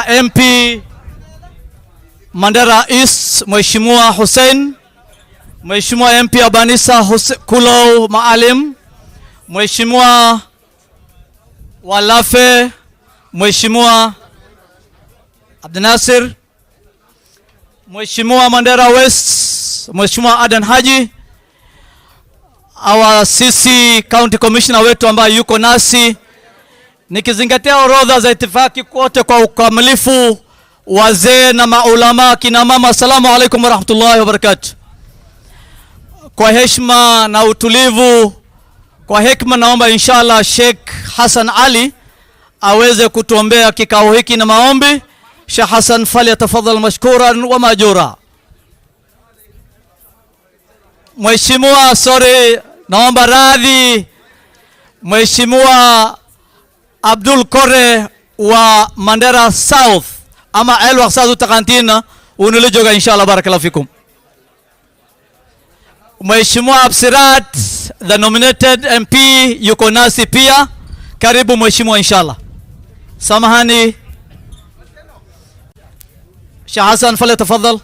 MP Mandera East Mheshimiwa Hussein, Mheshimiwa MP Abanisa Kulau Maalim, Mheshimiwa Walafe, Mheshimiwa Abdinasir, Mheshimiwa Mandera West, Mheshimiwa Adan Haji, our CC County Commissioner wetu ambaye yuko nasi, nikizingatia orodha za itifaki kote kwa ukamilifu, wazee na maulama, kina mama, assalamu alaikum wa rahmatullahi wa barakatuh. Kwa heshima na utulivu, kwa hekima, naomba inshallah Sheikh Hassan Ali aweze kutuombea kikao hiki na maombi. Sheikh Hassan, falyatafadhal mashkuran wa majura. Mheshimiwa, naomba radhi, Mheshimiwa Abdul Kore wa Mandera South ama Elwa South Takantina unilijoga inshallah, barakallahu fikum. Mheshimiwa Absirat, the nominated MP, yuko nasi pia, karibu Mheshimiwa inshallah. Samahani Sheikh Hassan, falyatafadhal.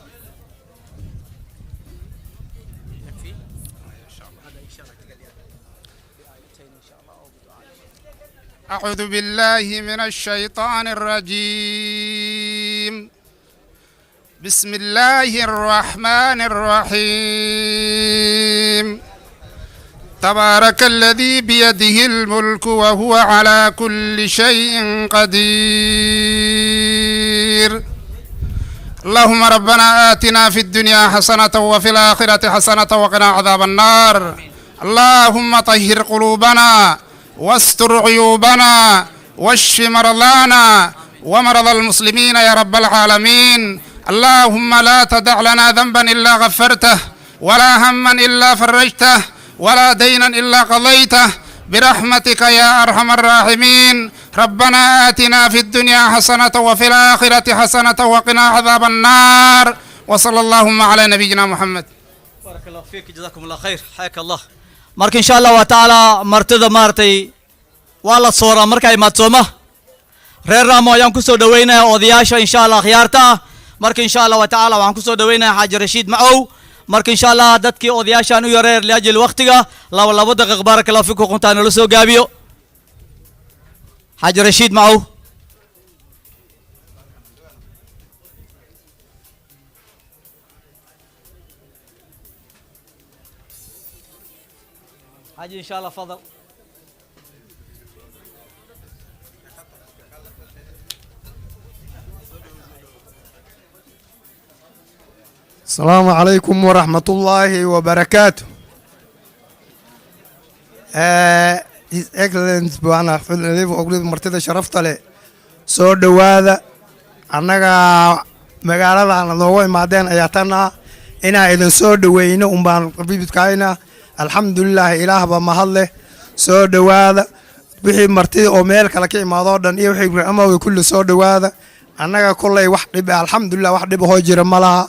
أعوذ بالله من الشيطان الرجيم. بسم الله الرحمن الرحيم. تبارك الذي بيده الملك وهو على كل شيء قدير. اللهم ربنا آتنا في الدنيا حسنة وفي الآخرة حسنة وقنا عذاب النار. اللهم طهر قلوبنا واستر عيوبنا واشف مرضانا ومرضى المسلمين يا رب العالمين. اللهم لا تدع لنا ذنبا إلا غفرته ولا هما إلا فرجته ولا دينا إلا قضيته برحمتك يا أرحم الراحمين. ربنا آتنا في الدنيا حسنة وفي الآخرة حسنة وقنا عذاب النار. وصلى اللهم على نبينا محمد. بارك الله فيك، جزاكم الله خير، حياك الله. marka insha Allah wa taala martida martay wala soora markay madsoma reer Ramo ayaan ku soo dhaweynaa odayaasha insha Allah khiyaarta. marka insha Allah wa taala waxaan ku soo dhaweynaa Xaaji Rashiid Macow. marka insha Allah dadkii odayaashan u yareer laajil waqtiga laba daqiiqo barakallahu fiikum qontaan la soo gaabiyo. Xaaji Rashiid Macow. حاجي إن شاء الله فضل. السلام عليكم ورحمة الله وبركاته. His Excellency Bwana Fadlilev martida sharafta leh soo dhawaada. Annaga magaalada aan nooga imaadeen ayaa tana inaan idin soo dhaweyno baan qabidkayna. alxamdulillaah, ilaah baa mahad leh. soo dhawaada wixii martida oo meel kale ka imaado dhan iyo wixii amawga kulli soo dhawaada. annaga kullay wax dhib alxamdulillaah, wax dhib hoo jira malaha.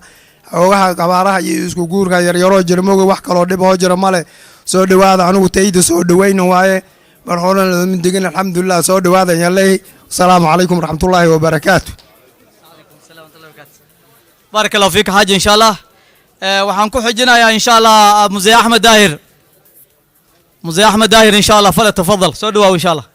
oogaha qabaaraha iyo isku guurka yar yaroo jira mooga wax kale oo dhib hoo jira male. soo dhawaada, anigu tayda soo dhaweyno waaye mar horan la mid degan. alxamdulillaah, soo dhawaada yallay. assalaamu calaykum waraxmatullaahi wabarakaatuh. Waalaikum salaam wa rahmatullahi wa barakatuh. barakallahu fiik Xaaji. insha Allah waxaan ku xijinayaa insha Allah Muzee Ahmed Daahir. Muzee Ahmed Daahir insha Allah, falyatafadhal, soo dhawaaw insha Allah.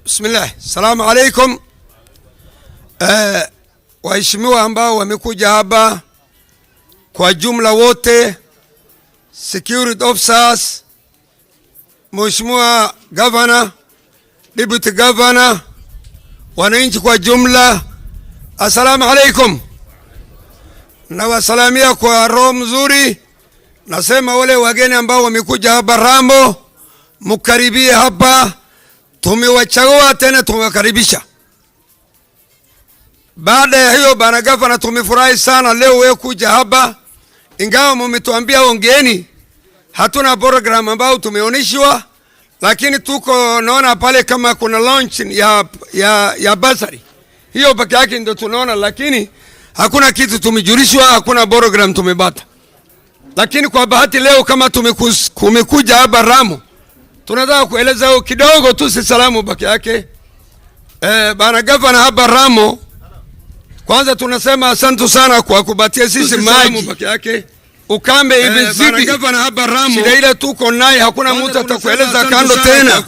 بسم الله السلام عليكم. waheshimiwa ambao wamekuja hapa kwa jumla wote, security officers, Mheshimiwa Governor, Deputy Governor, wananchi kwa jumla, assalamu alaikum. Na wasalamia kwa roho mzuri. Nasema wale wageni ambao wamekuja hapa Rambo, mkaribie hapa. Tumewachagua tena tumewakaribisha. Baada ya hiyo bana gavana, tumefurahi sana leo wewe kuja hapa. Ingawa mmetuambia ongeeni, hatuna program ambao tumeonyeshwa, lakini tuko naona pale kama kuna launch ya bursary. Hiyo peke yake ndio tunaona, lakini hakuna kitu tumejulishwa, hakuna program tumebata. Lakini kwa bahati leo kama tumekuja hapa Ramo, tunataka kueleza kidogo tu, si salamu peke yake. Bana gavana hapa Ramo, kwanza tunasema asante sana kwa kubatia sisi maji peke yake. Ukame imezidi gavana hapa Ramo, shida ile tuko naye, hakuna mtu atakueleza kando tena.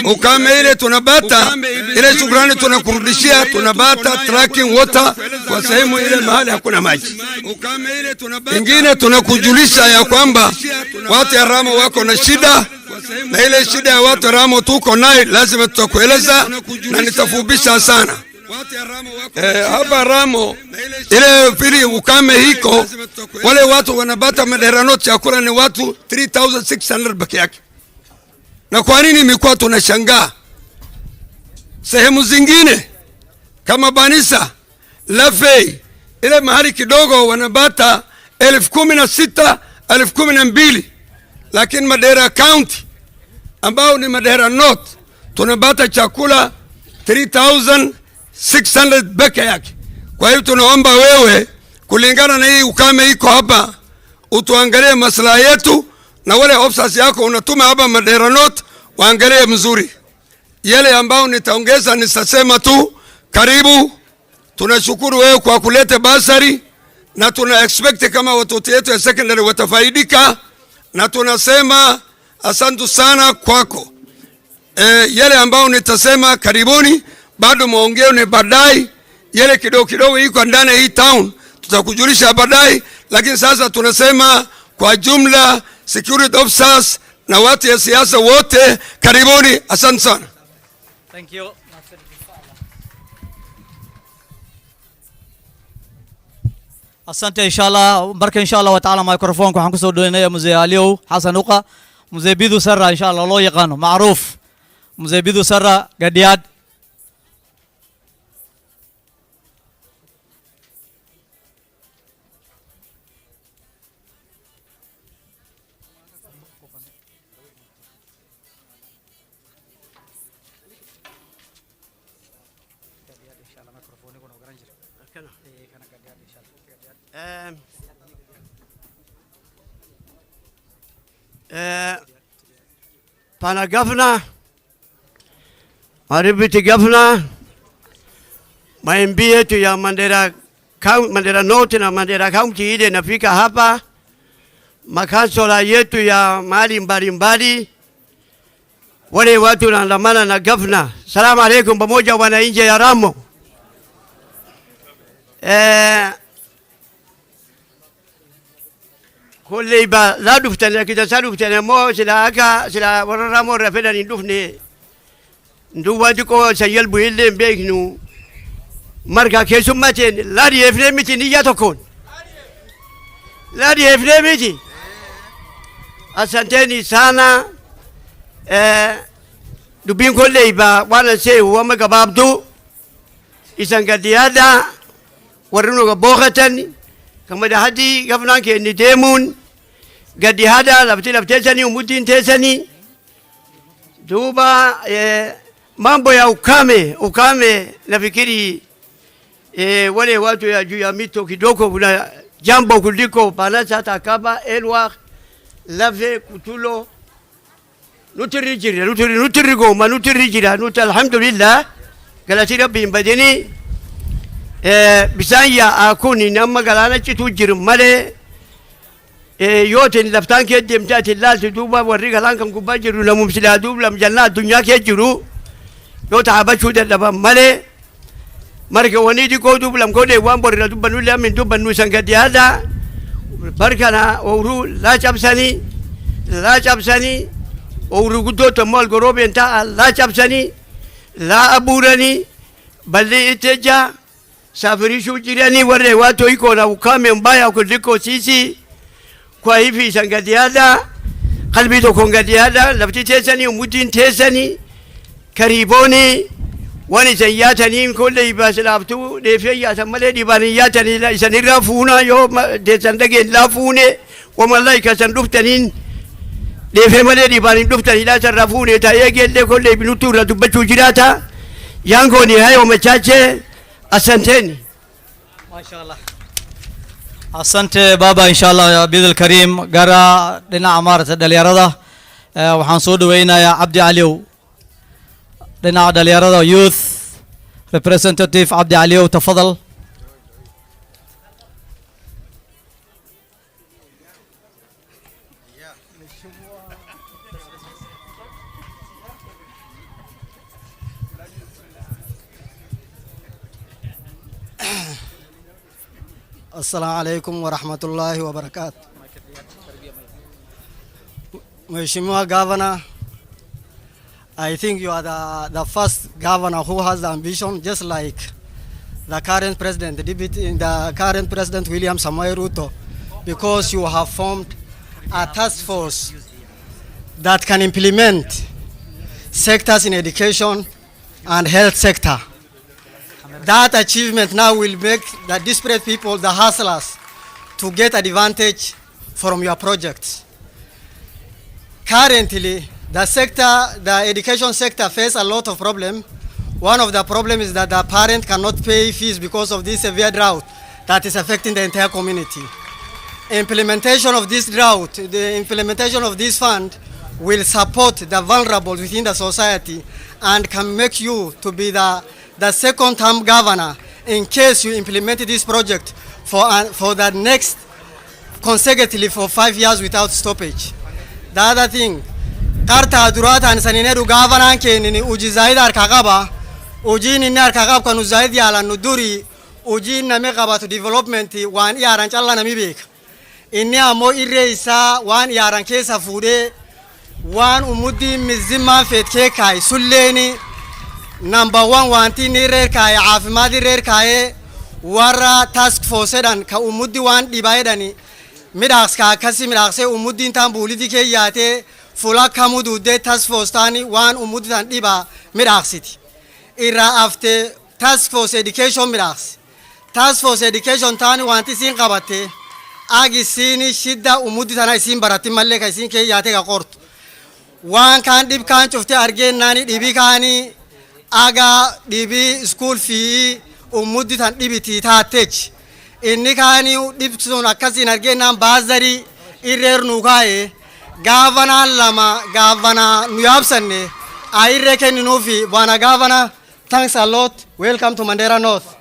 Ukame ile tunabata, ile shukrani tunakurudishia, tunabata tracking water kwa sehemu ile mahali hakuna maji. Ingine tunakujulisha ya kwamba watu ya Ramo wako na shida, na ile shida ya watu ya Ramo tuko naye, lazima tutakueleza na nitafupisha sana. Hapa Ramo ile pili ukame hiko, wale watu wanabata maderano chakula ni watu 3600 peke yake. Na kwa nini imekuwa tunashangaa? Sehemu zingine kama Banisa, Lafey, ile mahali kidogo wanabata 16,000, 12,000, lakini Madera County ambao ni Madera North tunabata chakula 3,600 peke yake. Kwa hiyo tunaomba wewe, kulingana na hii ukame iko hapa, utuangalie maslahi yetu, na wale officers yako unatuma hapa Madera North waangalie mzuri. Yale ambao nitaongeza nitasema tu, karibu. Tunashukuru wewe kwa kuleta bursary, na tuna expect kama watoto wetu ya secondary watafaidika, na tunasema asante sana kwako. Yale ambao nitasema karibuni, bado muongee ni baadaye. Yale kidogo iko ndani hii town tutakujulisha baadaye, lakini sasa tunasema kwa jumla security officers na watu ya siasa wote karibuni, asante sana. Thank you. Asante. Inshallah marka inshallah wa taala microphone waxaan kusoo dhaweynaya mzee Aliyow Xasan Uqa, mzee Bidu Sarra inshallah loo yaqaano macruuf mzee Bidu Sarra Gadiad. Pana Governor, Deputy Governor, maimbi yetu ya Mandera North na Mandera County ile nafika hapa, makansula yetu ya mahali mbalimbali, wale watu wanaandamana na Governor. Salamu alaikum pamoja wananchi ya Ramo. Kule iba la duftana kita salu duftana mo sila aka sila waramo rafela ni dufne ndu wadi ko sayel buile mbegnu marga kesu mate la di efne miti ni ya tokon la di efne miti. Asanteni sana. Dubin kule iba wana se huwa magababdu isangadiada warunu gabokatan kama da hadi gavana ke ni demun gadi hada labti sani umutin tesani duba mambo ya ukame nafikiri wale watu ya juu ya mito kidogo kuna jambo kuliko Banasa Takaba Elwa Lave Kutulo nutirigo manutirijira alhamdulillah galatira bimbadini bisanya akuni namma galana citu jirmale yote ni laftan ke demtati lal duba warri galan kan kubajiru la mumsila dubla mjanna dunya ke jiru yota habashu da daba male marka wani di ko dubla ko de wambor la dubanu la min dubanu sangati hada barkana oru la chabsani oru gudo to mol gorobe nta la chabsani la aburani balli iteja safirishu jirani wale watu iko na ukame mbaya kuliko sisi. Kwa hivi sangadiada kalbi to kongadiada labti tesani umutin tesani kariboni wani sayatani kulle ibaslabtu defiya samale dibani yatani la isanira funa yo de sandage la fune wa malaika sanduftanin ديفهم الذي بان دفتر إلى سرفوني تايجل لكل بنوتورة تبتو جراتا يانغوني هاي ومشاچه أسنتني ما شاء الله asante baba inshallah ya bidil karim gara dhinaca maarata dhalinyarada waxaan soo dhaweynayaa cabdi caliw dhinaca dhalinyarada youth representative cabdi caliw tafadal Assalamu alaikum wa rahmatullahi wa barakatuh. Mheshimiwa Governor, I think you are the first governor who has the ambition, just like the current president, the current president William Samoei Ruto, because you have formed a task force that can implement sectors in education and health sector. That achievement now will make the disparate people, the hustlers, to get advantage from your projects. Currently, the education sector faces a lot of problems. One of the problems is that the parent cannot pay fees because of this severe drought that is affecting the entire community. Implementation of this drought, the implementation of this fund will support the vulnerable within the society and can make you to be the second-term governor in case you implement this project for the next consecutively for 5 years without stoppage. The other thing, karta durata and sanineru governor kenini uji zaida arkagaba, uji nini arkagab kanu zaidi ala nuduri, uji namegaba to development 1 year anchalla namibek. Inni amo irreisa 1 year ankesa fude, 1 umudi mizima fetke kai sulleni. Number 1 wanti ni rare kaya afimadi rare kaya wara task force dan ka umudi wan dibaidani midax ka kasi midaxe umudi tan bulidi ke yate fula kamudu de task force tani wan umudi tan diba midaxiti ira after task force education midax task force education tani wanti sin qabate agi sini shidda umudi tan isin barati malle ka isin ke yate ka qort wan kan dib kan chufte argen nani dibi kani aga dibi school fee umudi tan dibiti taatech inni kani dibsun akasin argenan bazari irrer nukaye governor lama governor nuyabsanne airre kenni nufi bwana governor, thanks a lot, welcome to Mandera North.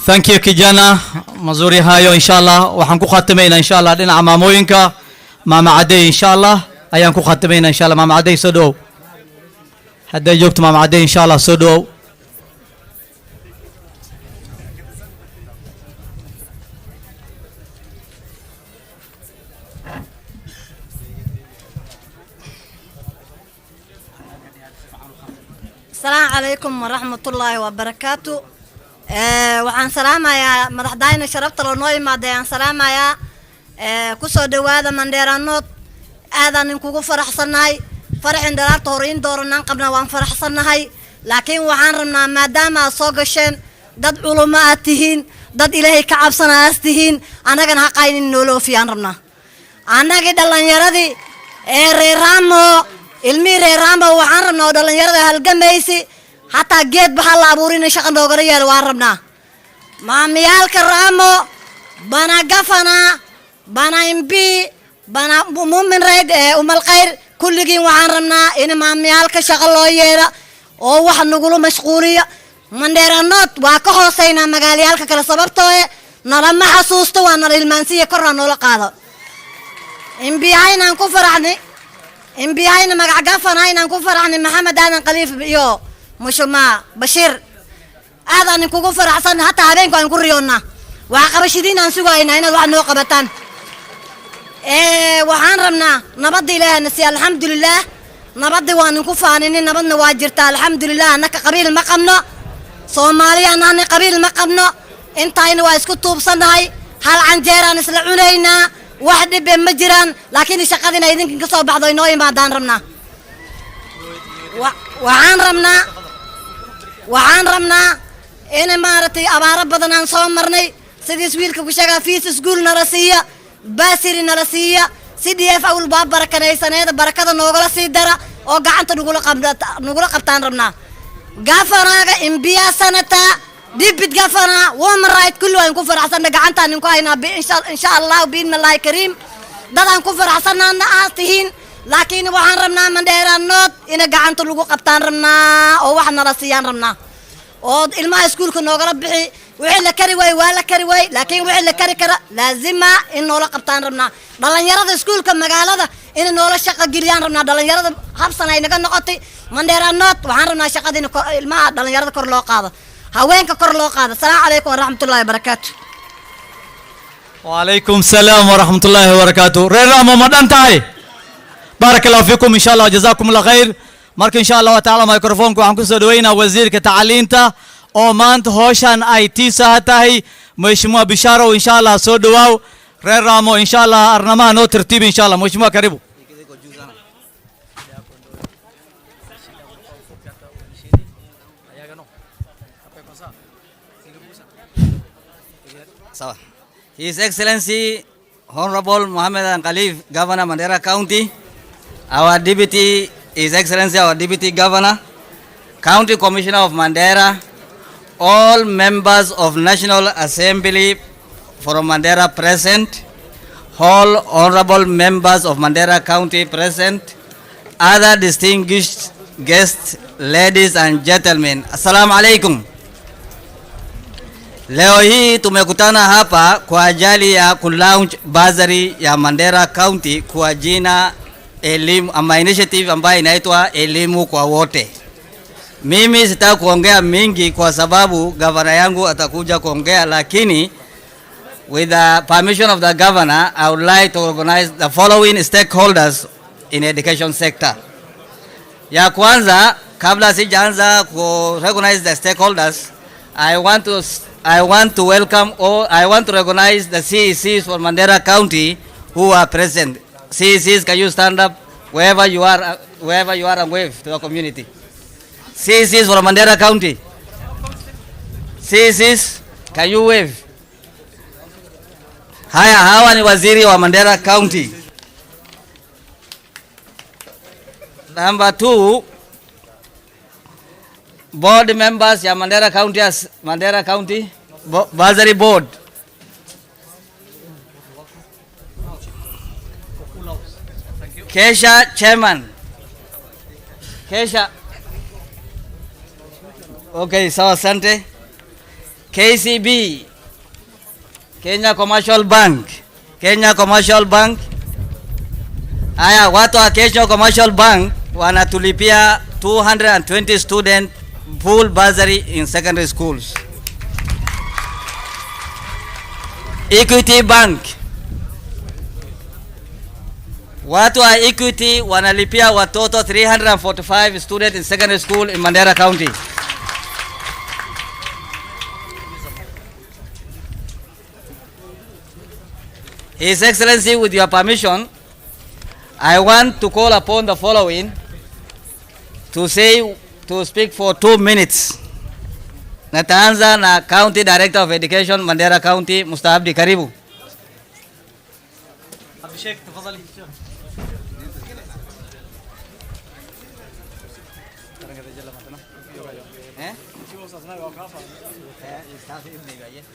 thank you kijana mazuri hayo inshallah waxaan ku khatimayna inshallah dhinaca maamooyinka maama caday inshallah ayaan ku khatimayna inshallah maama caday soo dhow هذا جوكت مع معدي إن شاء الله صدوا السلام عليكم ورحمة الله وبركاته. وعن سلامة يا مدحداين شرفت لنوي مادين سلامة يا كسو دوادا من ديرانوت هذا نكوكو فرح صناي فرح اندرار طورين دورنان قبنا وان فرح صناهي لكن وعن رمنا ماداما صوغشين داد علماء تهين داد إلهي كعب صناس تهين أنا كان حقاين النولو في عن رمنا أنا كده لن يردي ريرامو ilmi reeramba waxaan rabnaa dhalinyarada halgamaysi hatta geed baxa la abuurin shaqo nooga yeel waan rabnaa maamiyalka raamo bana gafana bana imbi bana muumin rayd umal khayr kulligiin waxaan rabnaa in maamiyalka shaqo loo yeelo oo wax nagula mashquuliyo Mandera North waa ka hooseynaa magaalooyinka kala sababtoo nalama xasuusto waa nal ilmaansiya korna noola qaado imbi aynaan ku faraxnay إن بيهاين مقعقافنا هاين نكفر عن محمد هذا قليف يو مش ما بشير هذا نكفر حسن حتى هذين كانوا كوريونا وعقبشدين أنسوا هنا الواحد نوقبتان وحان رمنا نبضي له نسي الحمد لله نبضي ونكفر عنني نبض نواجرتا الحمد لله أنك قبيل مقامنا صومالي أنا قبيل مقامنا أنت هنا واسكتوا بصنهاي هل عن جيران يسلعونينا واحد بمجران لكن شقدنا يدين كسو بعض ينوي ما دان رمنا وعن رمنا إن مارتي أبارب بدنا نصوم مرني سيدي سويلك وشجع في سكول نرسية bursary nala siiya CDF awal baa barakanaysaneeda barakada noogala sii dara oo gacanta nugula qabtaan rabnaa gafanaaga imbiya sanata dibit gafana woman right kullu aan ku faraxsan gacanta ninku hayna insha Allah biidnillaahi kariim dadaan ku faraxsanaana aatihiin laakiin waxaan rabnaa Mandera North ina gacanta lagu qabtaan rabnaa oo wax nala siiyaan rabnaa oo ilmaha iskuulka noogala bixi wixii la kari way waa la kari way laakiin wixii la kari kara laazima in noola qabtaan rabnaa dhalinyarada iskuulka magaalada in noola shaqo geliyaan rabnaa dhalinyarada habsan ay naga noqotay Mandera North waxaan rabnaa shaqadina ilmaha dhalinyarada kor loo qaado haweenka kor loo qaado assalaamu calaykum waraxmatullaahi wabarakaatu وعليكم السلام ورحمة الله وبركاته ريرا ممدان تاي بارك الله فيكم إن شاء الله وجزاكم الله خير مرك إن شاء الله تعالى مايكروفونكم عنكم سدوينا وزير كتعليمتا أو مانت هوشان أي تي ساعتاي مشموع بشارة وإن شاء الله سودواو ريرا مو إن شاء الله أرنما نو ترتيب إن شاء الله مشموع كريبو His Excellency Honorable Mohammed Khalif, Governor Mandera County, our Deputy, His Excellency our Deputy Governor, County Commissioner of Mandera, all members of National Assembly from Mandera present, all honorable members of Mandera County present, other distinguished guests, ladies and gentlemen, Assalamu alaikum. Leo hii tumekutana hapa kwa ajili ya kulaunch bursary ya Mandera County kwa jina elimu ama initiative ambayo inaitwa elimu kwa wote. Mimi sitaki kuongea mingi kwa sababu governor yangu atakuja kuongea, lakini with the permission of the governor, I would like to organize the following stakeholders in education sector. Ya kwanza, kabla sijaanza ku recognize the stakeholders, I want to welcome all, I want to recognize the CECs for Mandera County who are present. CECs, can you stand up wherever you are and wave to the community. CECs for Mandera County. CECs, can you wave? Haya, hawa ni waziri wa Mandera County. Number 2, board members ya Mandera County as Mandera County Bursary Board. Kesha Chairman. Kesha. Okay, sawa, asante. KCB, Kenya Commercial Bank. Kenya Commercial Bank. Aya, watu wa Kenya Commercial Bank wanatulipia 220 student full bursary in secondary schools. Equity Bank, watu wa Equity wanalipia watoto 345 students in secondary school in Mandera County. His Excellency, with your permission, I want to call upon the following to speak for 2 minutes. Nataanza na County Director of Education Mandera County, Mustahabdi, karibu. Abhishek, tafadhali.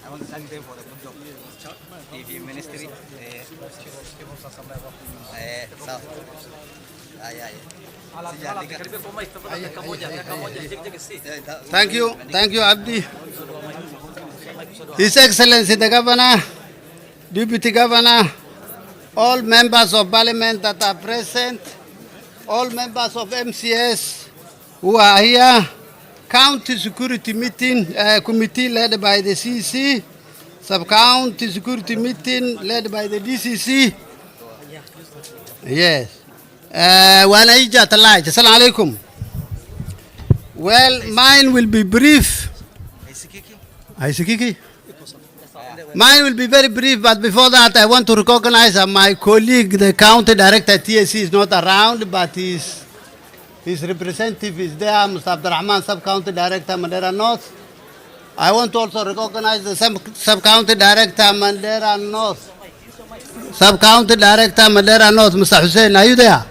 I want to thank them for the good job. The ministry. Thank you, Abdi. His Excellency the Governor, Deputy Governor, all members of Parliament that are present, all members of MCS who are here, County Security Meeting Committee led by the CC, Sub-County Security Meeting led by the DCC. Yes. Wanaija Talaj. Assalamu alaikum. Well, mine will be brief. Mine will be very brief, but before that, I want to recognize my colleague, the County Director TSC is not around, but his representative is there, Mr. Abdurrahman, Sub-County Director, Mandera North. I want to also recognize the Sub-County Director, Mandera North. Sub-County Director, Mandera North, Mr. Hussein. Are you there?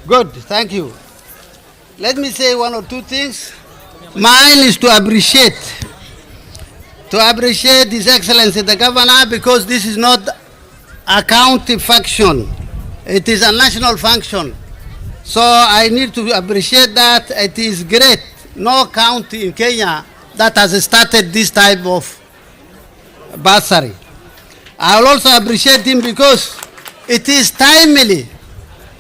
Good, thank you. Let me say one or two things. Mine is to appreciate His Excellency the Governor, because this is not a county function. It is a national function. So I need to appreciate that. It is great. No county in Kenya that has started this type of bursary. I will also appreciate him because it is timely.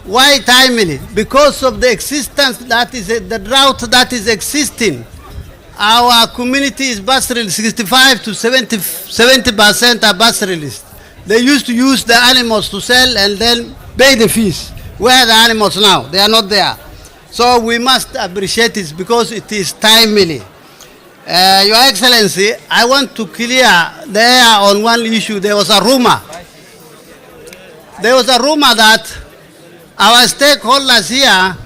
Why timely? Because of the existence that is the drought that is existing. Our community is bursary, 65 to 70% are bursaries. They used to use the animals to sell and then pay the fees. Where are the animals now? They are not there. So we must appreciate it because it is timely. Your Excellency, I want to clear the air on one issue. There was a rumor. There was a rumor that our stakeholders here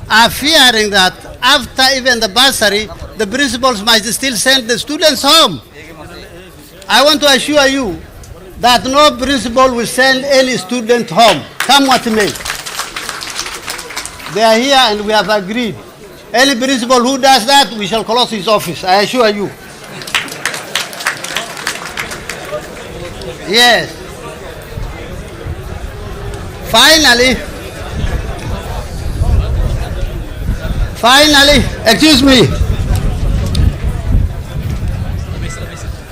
are fearing that after even the bursary, the principals might still send the students home. I want to assure you that no principal will send any student home, come what may. They are here and we have agreed. Any principal who does that, we shall close his office, I assure you. Yes. Finally, excuse me.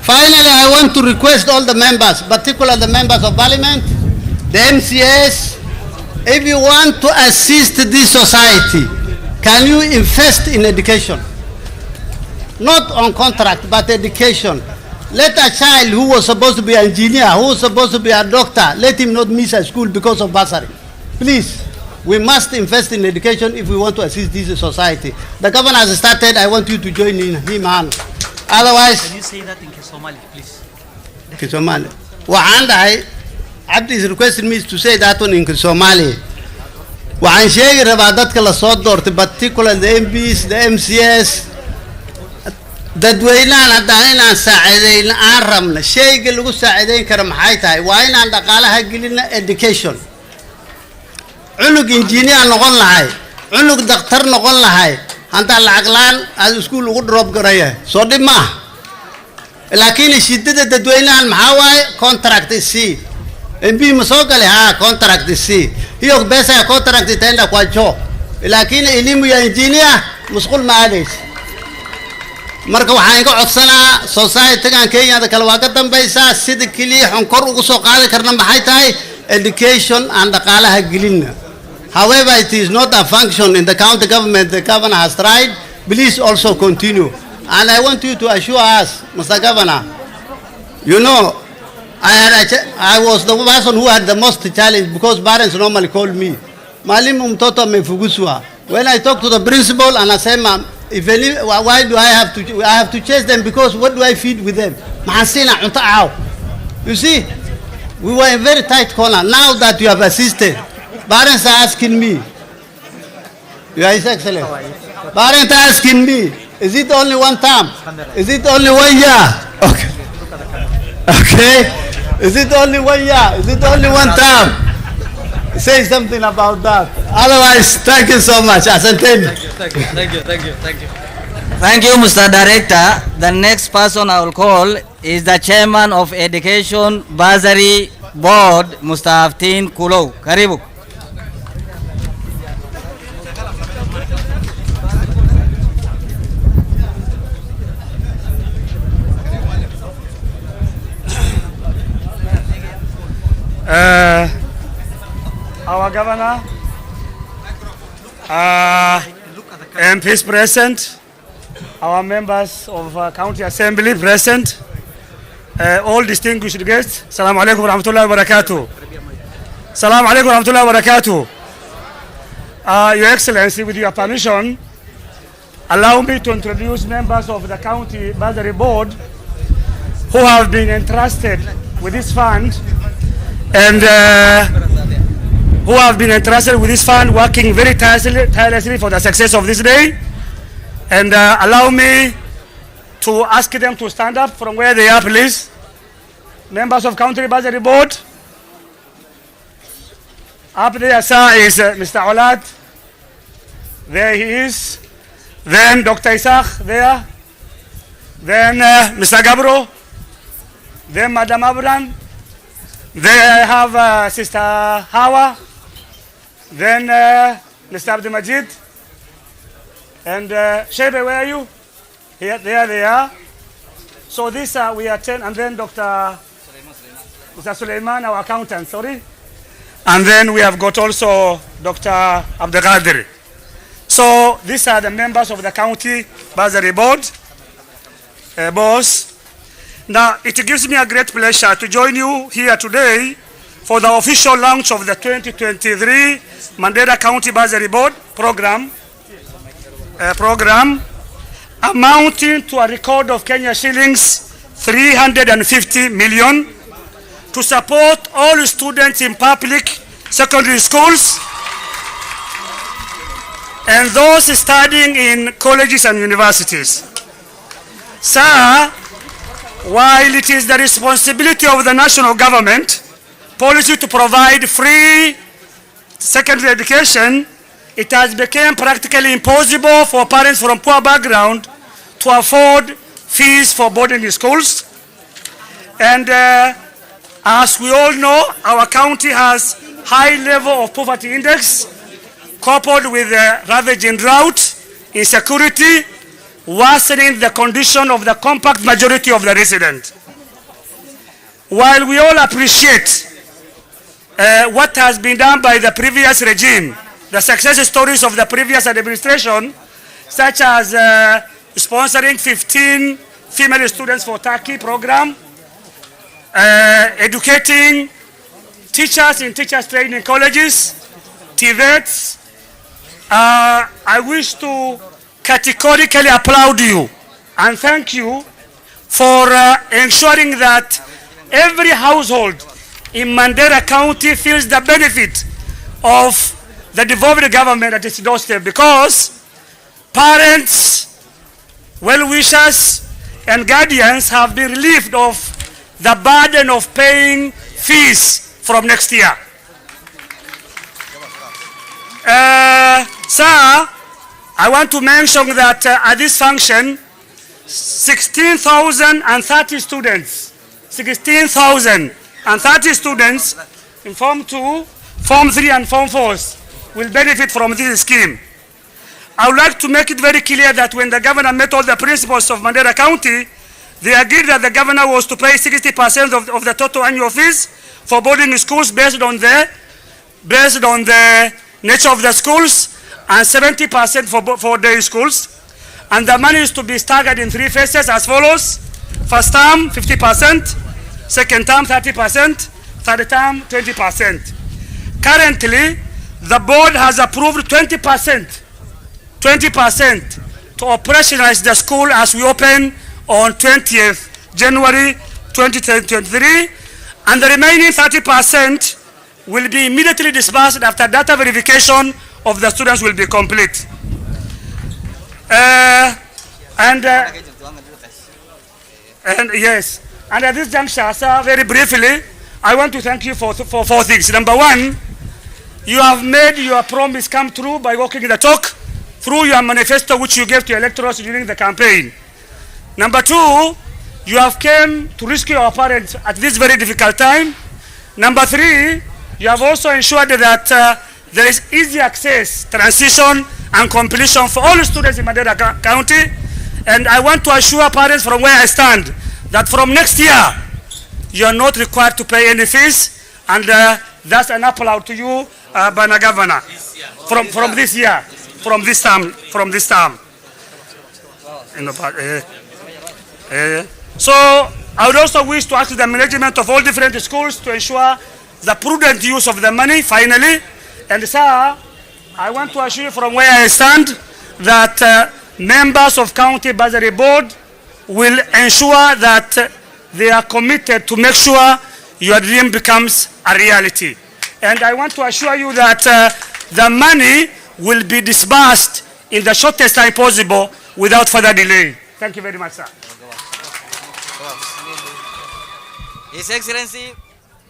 Finally, I want to request all the members, particularly the members of parliament, the MCAs, if you want to assist this society, can you invest in education? Not on contract, but education. Let a child who was supposed to be an engineer, who was supposed to be a doctor, let him not miss a school because of bursary. Please, we must invest in education if we want to assist this society. The governor has started, I want you to join in him. Otherwise... Can you say that in Kisomali, please? Kisomali. Wahandahay, Abdi is requesting me to say that one in Kisomali. Waxaan sheegi rabaa dadka la soo doortay, particularly the MPs, the MCS, dadweynahan haddaan inaan saacidayn aan rabna, shayga lagu saacidayn kara maxay tahay? Waa inaan dhaqaalaha gelina education. Cunug engineer noqon lahay, cunug daktar noqon lahay, hantaa lacag laan aad iskuul ugu drop garaya, soo dhib maaha. Laakiin shidada dadweynahan maxaa waaye? Contract isii. MP ma soo gali? Haa, contract isii. Hiyo pesa ya contract itaenda kwa choo. Lakini elimu ya engineer musqul ma aadaysa. Marka waxaan ka codsanaa society-gan Kenya kala waa ka dambaysaa sida kaliya xun kor ugu soo qaadi karna maxay tahay? Education and dhaqaalaha gelina. However, it is not a function in the county government. The governor has tried. Please also continue. And I want you to assure us, Mr. Governor, you know, I was the person who had the most challenge because parents normally call me. Mwalimu mtoto amefuguswa. When I talk to the principal and I say, ma'am, why do I have to chase them because what do I feed with them? You see, we were in a very tight corner. Now that you have assisted, parents are asking me, Your His Excellency, parents are asking me, is it only one term? Is it only 1 year? Okay. Okay. Is it only 1 year? Is it only one term? Say something about that. Otherwise, thank you so much. Asanteni. Thank you. Thank you, Mr. Director. The next person I will call is the Chairman of Education Bursary Board, Mr. Haftin Kulo. Karibu. Our governor, MPs present, our members of county assembly present, all distinguished guests. Assalamu alaikum wa rahmatullahi wa barakatuh. Assalamu alaikum wa rahmatullahi wa barakatuh. Your Excellency, with your permission, allow me to introduce members of the county bursary board who have been entrusted with this fund and working very tirelessly for the success of this day. And allow me to ask them to stand up from where they are, please. Members of County Bursary Board, Up there, sir, is Mr. Olad. There he is. Then Dr. Isaac there. Then Mr. Gabro. Then Madam Abran. There I have Sister Hawa. Then Mr. Abdul Majid. And Shebe, where are you? Here, there they are. So this we are 10, and then Mr. Suleiman, our accountant, sorry. And then we have got also Dr. Abdelkadir. So these are the members of the county bursary board. Boss. Now it gives me a great pleasure to join you here today for the official launch of the 2023 Mandera County Bursary Board program. Amounting to a record of Kenya shillings 350 million to support all students in public secondary schools and those studying in colleges and universities. Sir, while it is the responsibility of the national government policy to provide free secondary education, it has become practically impossible for parents from poor background to afford fees for boarding schools. And as we all know, our county has high level of poverty index coupled with ravaging drought, insecurity, worsening the condition of the compact majority of the residents. While we all appreciate what has been done by the previous regime, the success stories of the previous administration, such as sponsoring 15 female students for Turkey program, educating teachers in teachers training colleges, TVETs. I wish to categorically applaud you and thank you for ensuring that every household in Mandera County feels the benefit of the devolved government at its doorstep, because parents, well-wishers, and guardians have been relieved of the burden of paying fees from next year. Sir, I want to mention that at this function, 16,030 students, 16,030 students in Form 2, Form 3, and Form 4s will benefit from this scheme. I would like to make it very clear that when the governor met all the principals of Mandera County, they agreed that the governor was to pay 60% of the total annual fees for boarding schools based on the nature of the schools, and 70% for day schools. And the money is to be staggered in 3 phases as follows. First term, 50%. Second term, 30%. Third term, 20%. Currently, the board has approved 20% to operationalize the school as we open on 20th January 2023, and the remaining 30% will be immediately disbursed after data verification of the students will be complete. And yes, and at this juncture, sir, very briefly, I want to thank you for 4 things. Number 1, you have made your promise come true by walking the talk through your manifesto which you gave to electors during the campaign. Number 2, you have come to rescue our parents at this very difficult time. Number 3, you have also ensured that there is easy access, transition, and completion for all students in Mandera County. And I want to assure parents from where I stand that from next year, you are not required to pay any fees, and that's an applaud to you, Bana Governor, from this year, from this term. So I would also wish to ask the management of all different schools to ensure the prudent use of the money, finally. And sir, I want to assure you from where I stand that members of County Bursary Board will ensure that they are committed to make sure your dream becomes a reality. And I want to assure you that the money will be disbursed in the shortest time possible without further delay. Thank you very much, sir. His Excellency,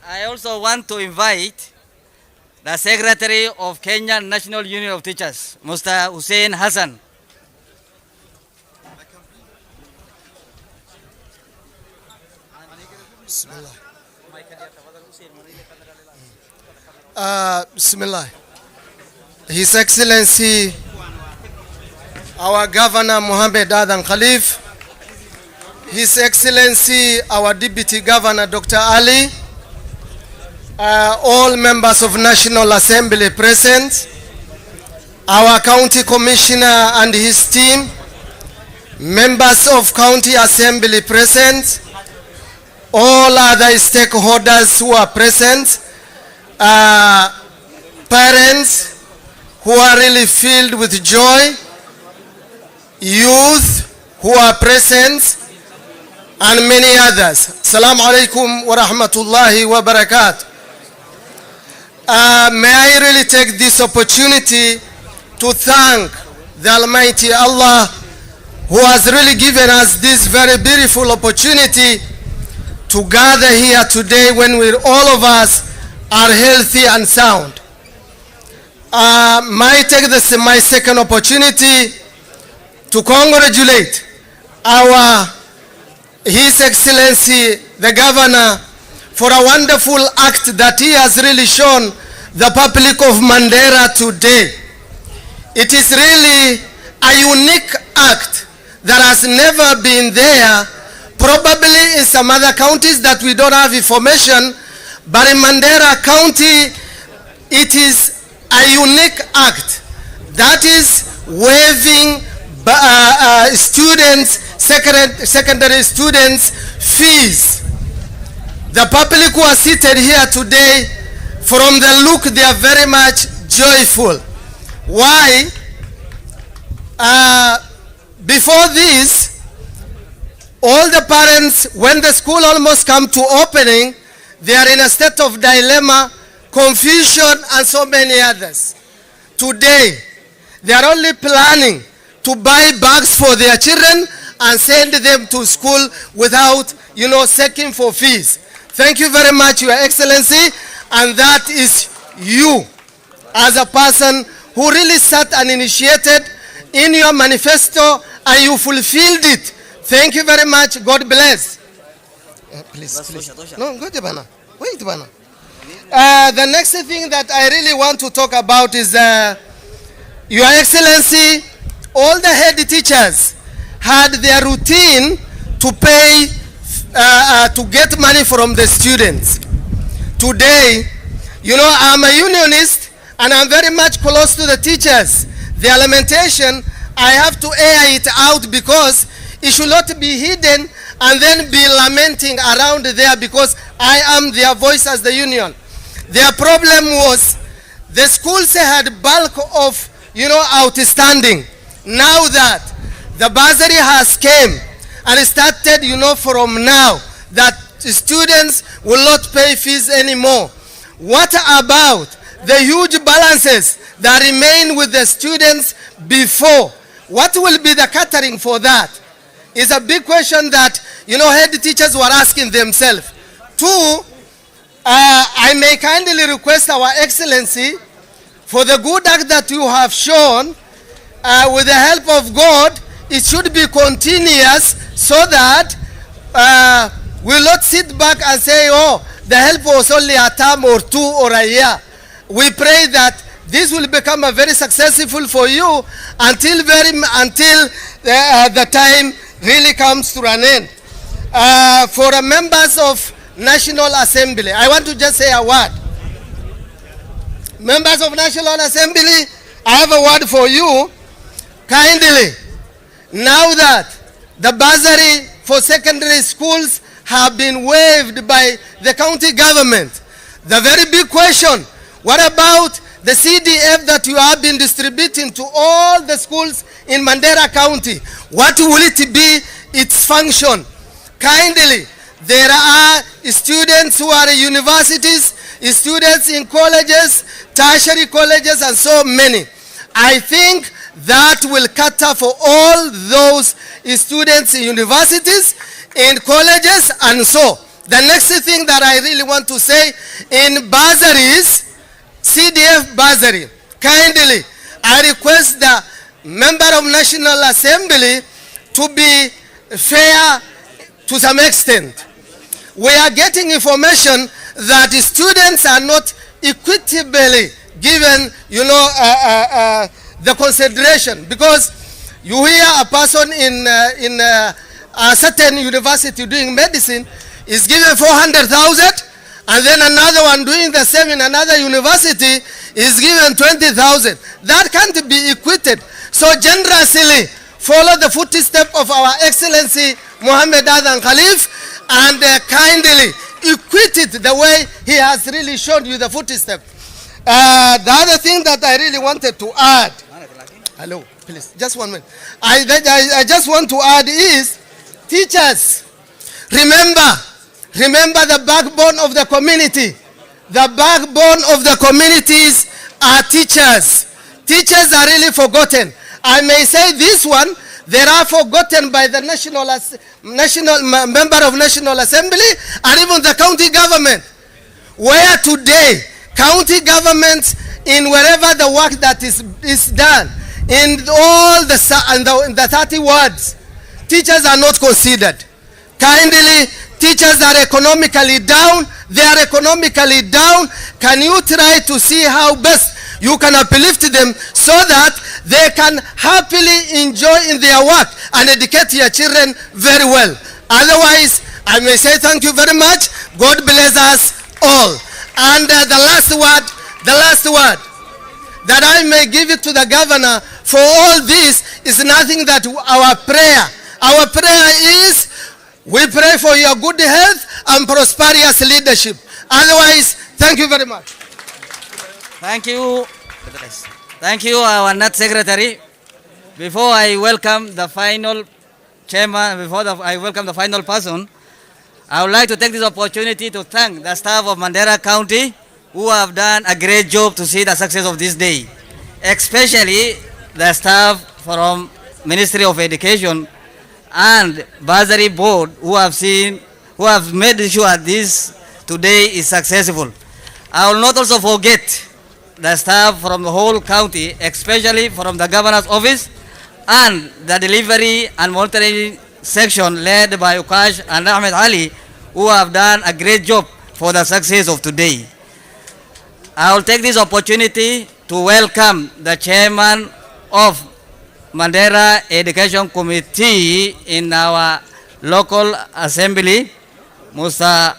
I also want to invite the Secretary of Kenya National Union of Teachers, Mr. Hussein Hassan. Bismillah. His Excellency, our Governor Mohammed Adan Khalif, His Excellency, our Deputy Governor Dr. Ali, all members of National Assembly present, our County Commissioner and his team, members of County Assembly present, all other stakeholders who are present, parents who are really filled with joy, youth who are present, and many others. Assalamu alaikum wa rahmatullahi wa barakatuh. May I really take this opportunity to thank the Almighty Allah who has really given us this very beautiful opportunity to gather here today when all of us are healthy and sound. May I take my second opportunity to congratulate His Excellency the Governor for a wonderful act that he has really shown the public of Mandera today. It is really a unique act that has never been there, probably in some other counties that we don't have information, but in Mandera County, it is a unique act that is waiving secondary students fees. The public who are seated here today, from the look, they are very much joyful. Why? Before this, all the parents, when the school almost come to opening, they are in a state of dilemma, confusion, and so many others. Today, they are only planning to buy bags for their children and send them to school without, seeking for fees. Thank you very much, Your Excellency, and that is you as a person who really sat and initiated in your manifesto and you fulfilled it. Thank you very much. God bless. Please. No, go to Bana. Wait, Bana. The next thing that I really want to talk about is, Your Excellency, all the head teachers had their routine to pay, to get money from the students. Today, I'm a unionist and I'm very much close to the teachers. Their lamentation, I have to air it out because it should not be hidden and then be lamenting around there because I am their voice as the union. Their problem was the schools had bulk of, outstanding. Now that the bursary has came and started, from now that students will not pay fees anymore. What about the huge balances that remain with the students before? What will be the catering for that? It's a big question that, head teachers were asking themselves. Two, I may kindly request Our Excellency for the good act that you have shown, with the help of God, it should be continuous so that we'll not sit back and say, oh, the help was only a term or two or a year. We pray that this will become a very successful for you until the time really comes to an end. For the members of National Assembly, I want to just say a word. Members of National Assembly, I have a word for you. Kindly, now that the bursary for secondary schools have been waived by the county government, the very big question, what about the CDF that you have been distributing to all the schools in Mandera County? What will it be its function? Kindly, there are students who are in universities, students in colleges, tertiary colleges, and so many. I think that will cater for all those students in universities, in colleges, and so. The next thing that I really want to say, in bursaries, CDF bursary. Kindly, I request the member of National Assembly to be fair to some extent. We are getting information that the students are not equitably given, the consideration, because you hear a person in a certain university doing medicine is given 400,000, and then another one doing the same in another university is given 20,000. That can't be equated. So generously follow the footsteps of our Excellency Mohammed Adan Khalif and kindly equate it the way he has really shown you the footsteps. The other thing that I really wanted to add, hello, please, just 1 minute. I just want to add is teachers. Remember the backbone of the community. The backbone of the communities are teachers. Teachers are really forgotten. I may say this one, they are forgotten by the national member of National Assembly and even the county government. Where today, county governments, in wherever the work that is done, in all the 30 wards, teachers are not considered. Kindly, teachers are economically down. They are economically down. Can you try to see how best you can uplift them so that they can happily enjoy in their work and educate your children very well? Otherwise, I may say thank you very much. God bless us all. And the last word that I may give it to the governor for all this is nothing that our prayer. Our prayer is, we pray for your good health and prosperous leadership. Otherwise, thank you very much. Thank you. Thank you, our NAT Secretary. Before I welcome the final chairman, I welcome the final person, I would like to take this opportunity to thank the staff of Mandera County who have done a great job to see the success of this day, especially the staff from Ministry of Education and Bursary Board who have made sure this today is successful. I will not also forget the staff from the whole county, especially from the governor's office and the delivery and monitoring section led by Ukash and Ahmed Ali, who have done a great job for the success of today. I will take this opportunity to welcome the chairman of Mandera Education Committee in our local assembly, Mr.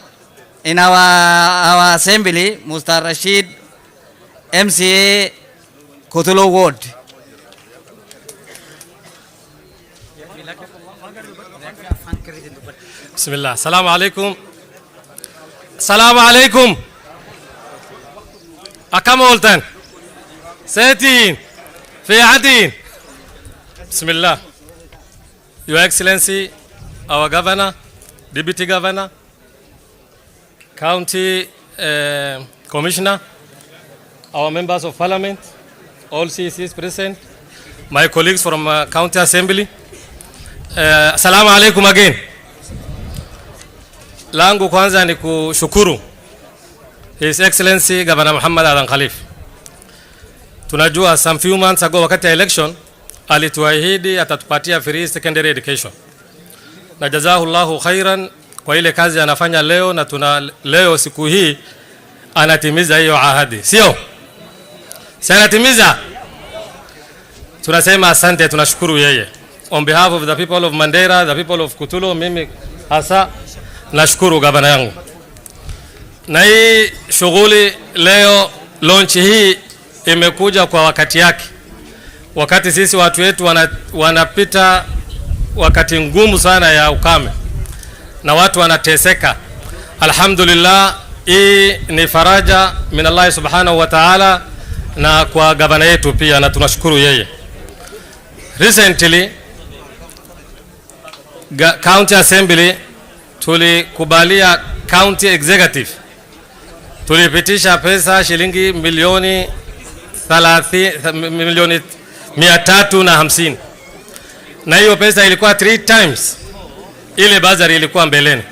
Rashid, MCA, Kotulo Ward. Bismillah. Assalamu alaikum. Assalamu alaikum. Akama oltan. Setin. Fi'adin. Bismillah. Your Excellency, our Governor, Deputy Governor, County Commissioner, our members of Parliament, all CCs present, my colleagues from County Assembly. Assalamu alaikum again. Langu kwanza ni kushukuru His Excellency Governor Muhammad Adan Khalif. Tunajua some few months ago wakati ya election alituahidi atatupatia free secondary education. Na jazahullahu khairan kwa ile kazi anafanya leo, na leo siku hii anatimiza hiyo ahadi. Sio? Si anatimiza? Tunasema asante, tunashukuru yeye. On behalf of the people of Mandera, the people of Kutulo, mimi hasa nashukuru gavana yangu. Na hii shughuli leo, launch hii imekuja kwa wakati yake. Wakati sisi watu wetu wanapita wakati ngumu sana ya ukame na watu wanateseka. Alhamdulillah, hii ni faraja min Allah subhanahu wa ta'ala na kwa gavana yetu pia, na tunashukuru yeye. Recently, County Assembly tulikubalia County Executive, tulipitisha pesa shilingi milioni 350, na hiyo pesa ilikuwa 3 times ile bursary ilikuwa mbeleni.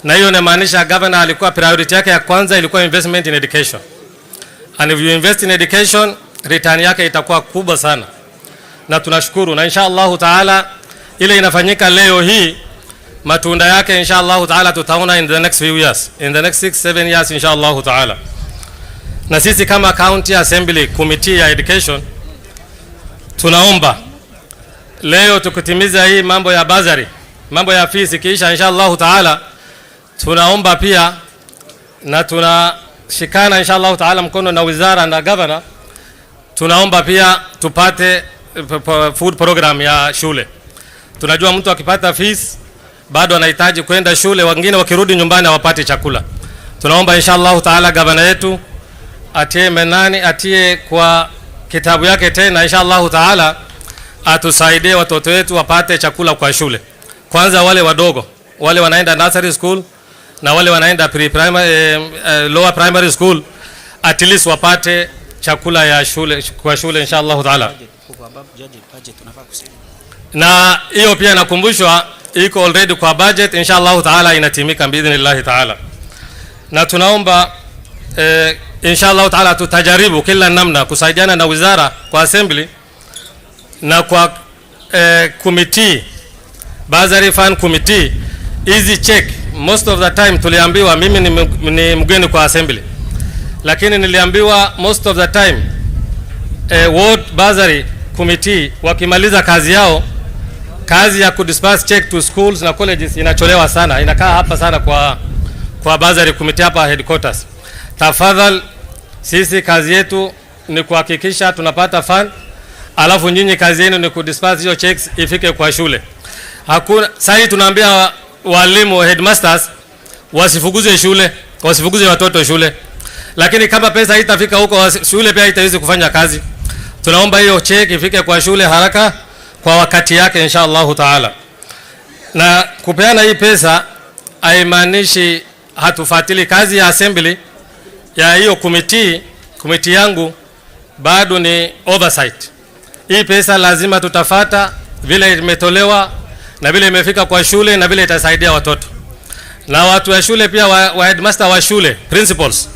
Na hiyo inamaanisha governor alikuwa priority yake ya kwanza ilikuwa investment in education. And if you invest in education, return yake itakuwa kubwa sana. Na tunashukuru, na inshallah taala ile inafanyika leo hii, matunda yake inshallah taala tutaona in the next few years, in the next 6-7 years inshallah taala. Na sisi kama County Assembly Committee ya Education tunaomba leo tukutimiza hii mambo ya bursary, mambo ya fees kisha inshallah taala, tunaomba pia na tunashikana inshallah taala mkono na wizara na governor, tunaomba pia tupate food program ya shule. Tunajua mtu akipata fees bado anahitaji kwenda shule, wengine wakirudi nyumbani hawapati chakula. Tunaomba inshallah taala governor yetu atie menani, atie kwa kitabu yake tena inshallah taala, atusaidie watoto wetu wapate chakula kwa shule. Kwanza wale wadogo, wale wanaenda nursery school na wale wanaenda lower primary school, at least wapate chakula ya shule kwa shule inshallah taala. Na hiyo pia nakumbushwa iko already kwa budget inshallah taala, inatimika biidhnillah taala. Na tunaomba inshallah taala tutajaribu kila namna kusaidiana na wizara kwa assembly na kwa committee, bursary fund committee, easy check. Most of the time tuliambiwa, mimi ni mgeni kwa assembly, lakini niliambiwa most of the time ward bursary committee wakimaliza kazi yao, kazi ya kudisperse check to schools na colleges inacholewa sana, inakaa hapa sana kwa bursary committee hapa headquarters. Tafadhali sisi kazi yetu ni kuhakikisha tunapata fund, alafu nyinyi kazi yenu ni kudisperse hiyo checks ifike kwa shule. Hakuna sasa tunaambia walimu headmasters wasifukuze shule, wasifukuze watoto shule, lakini kama pesa haitafika huko shule pia haitaweza kufanya kazi. Tunaomba hiyo check ifike kwa shule haraka kwa wakati yake inshallah taala. Na kupeana hii pesa haimaanishi hatufuatili kazi ya assembly ya hiyo committee yangu, bado ni oversight. Hii pesa lazima tutafata vile imetolewa na vile imefika kwa shule na vile itasaidia watoto. Na watu wa shule pia wa headmaster wa shule, principals,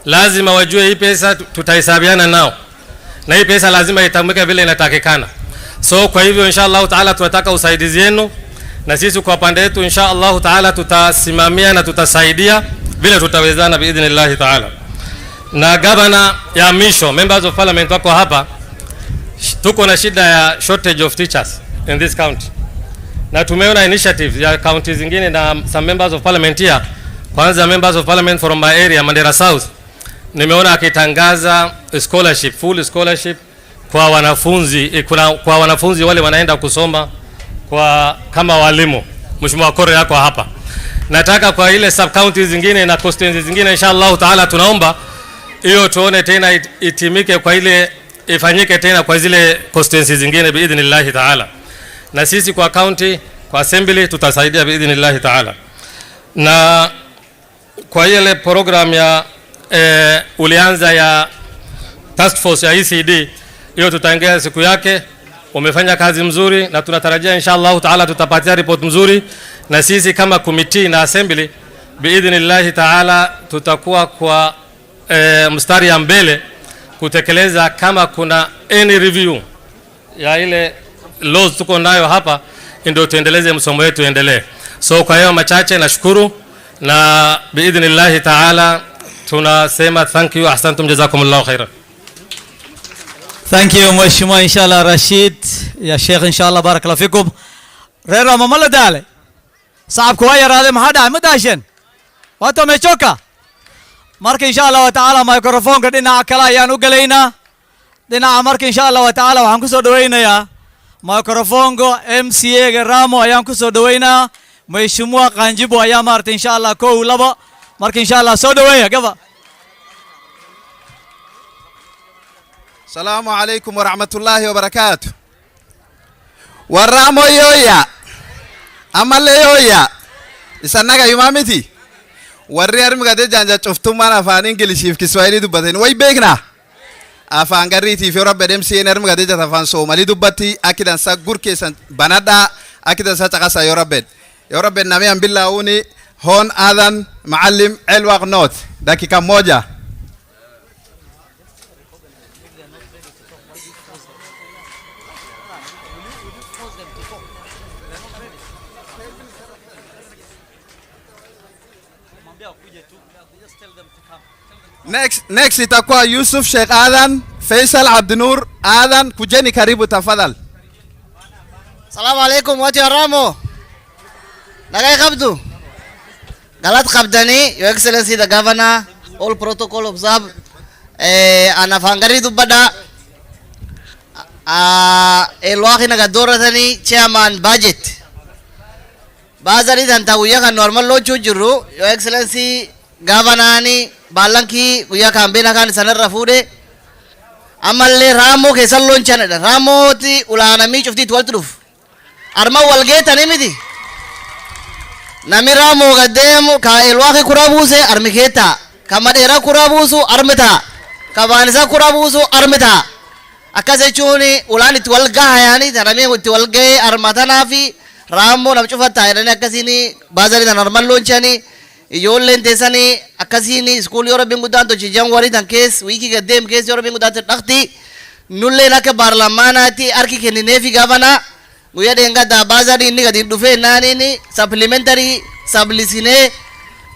lazima wajue hii pesa tutahesabiana nao, na hii pesa lazima itamweke vile inatakikana. So kwa hivyo inshallah taala tunataka usaidizi wenu, na sisi kwa pande yetu inshallah taala tutasimamia na tutasaidia vile tutawezana biidhnillah taala. Na governor ya misho, members of parliament wako hapa, tuko na shida ya shortage of teachers in this county. Na tumeona initiative ya counties zingine na some members of parliament here. Kwanza members of parliament from my area Mandera South, nimeona akitangaza scholarship, full scholarship kwa wanafunzi, kwa wanafunzi wale wanaenda kusoma kwa kama walimu. Mheshimiwa Kore yako hapa. Nataka kwa ile sub counties zingine na constituencies zingine inshallah taala tunaomba hiyo tuone tena itimike, kwa ile ifanyike tena kwa zile constituencies zingine biidhnillah taala. Na sisi kwa county, kwa assembly tutasaidia biidhnillah taala. Na kwa ile program ya ulianza ya task force ya ECD, hiyo tutaongea siku yake. Wamefanya kazi mzuri na tunatarajia inshallah taala tutapatia report mzuri, na sisi kama committee na assembly biidhnillah taala tutakuwa kwa mstari ya mbele kutekeleza kama kuna any review ya ile laws tuko nayo hapa, ndio tuendeleze msomo wetu endelee. So kwa hiyo machache nashukuru, na biidhnillah taala tunasema thank you, ahsantum, jazakumullahu khairan. Thank you Mheshimiwa inshallah Rashid ya Sheikh inshallah, barakallahu fikum. Rera mamala dale saab kwa yarade mahada madashan watu wamechoka, marka inshallah taala microphone ka dhinaca kale ayaan u galeynaa. Dhinaca marka inshallah taala waxaan ku soo dhaweynayaa microphone-ga MCA ga Ramo ayaan ku soo dhaweynaa. Mheshimiwa Qanjibo ayaa maarta inshallah koow laba, marka inshallah soo dhaweeya gaba. Assalamu alaikum warahmatullahi wabarakatuh. Waramo yoya amale yoya isanaga yumamiti warri armigade janja choftumana afaan ingilishif Kiswahili dubbaten way beekna afaan garriiti fi rabbe dem seen armigade jata afaan Somali dubbatti akidan sa gurkesan banada akidan sa taqasa yo rabbe nami ambillauni hon adhan maalim elwaq not dakika moja. Next itakuwa Yusuf Sheikh Adan, Faisal Abdinur, Adan, kujeni karibu tafadhal. Assalamu alaikum watu ya Ramo. Nagai kabdu. Galat kabdani, Your Excellency the Governor, all protocol observed. Anafangari dubada. Elwaki nagadora tani chairman budget. Bazari tanta uyaka normal lo chujuru, Your Excellency Governor ni balanki uyaka ambena kan sanarra fude. Amalle Ramo ke sallon chanada. Ramo ti ulana mich of the 12th roof. Arma walgeta nimidi. Namira mo gadem ka elwaki kurabuse armiketa. Kamadera kurabusu armita. Kabanisa kurabusu armita. Akase chuni ulani tuwalga yani tanami tuwalga armatana fi Ramo namchufa tayrani akasini bazari tan normal lonchani ijoolleen teessanii akkasiin iskuulii yeroo binguddaan tochi January tan kees wiikii gaddeem kees yeroo binguddaan dhaqti nulleen akka baarlamaanaatti harki kennineefi gaafana guyyaa dheengaddaa baazarii inni gadi dhufee naaniin supplementary sablisinee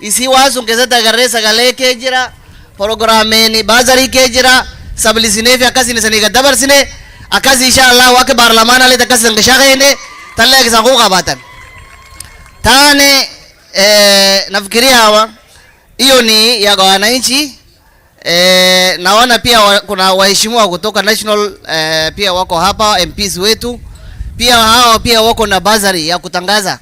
isii waan sun keessatti agarree sagalee kee jira prograameen baazarii kee jira sablisinee fi akkasiin isanii gad dabarsine akkas inshallah akka baarlamaanaalee akkasiin gashaqeene tallee kisan kuu qabaatan taane nafikiria hawa hiyo ni ya wananchi. Naona pia kuna waheshimiwa kutoka national pia wako hapa, MPs wetu pia hawa pia wako na bursary ya kutangaza.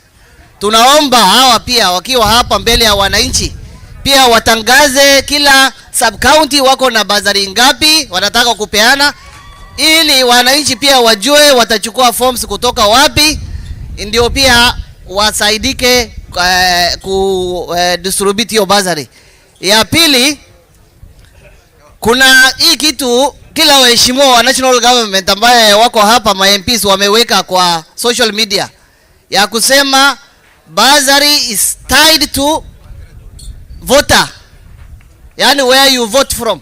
Tunaomba hawa pia wakiwa hapa mbele ya wananchi pia watangaze kila sub county wako na bursary ngapi wanataka kupeana, ili wananchi pia wajue watachukua forms kutoka wapi, ndio pia wasaidike ku distribute hiyo bursary. Ya pili, kuna hii kitu kila waheshimiwa wa national government ambaye wako hapa ma MPs wameweka kwa social media ya kusema bursary is tied to voter, yani where you vote from.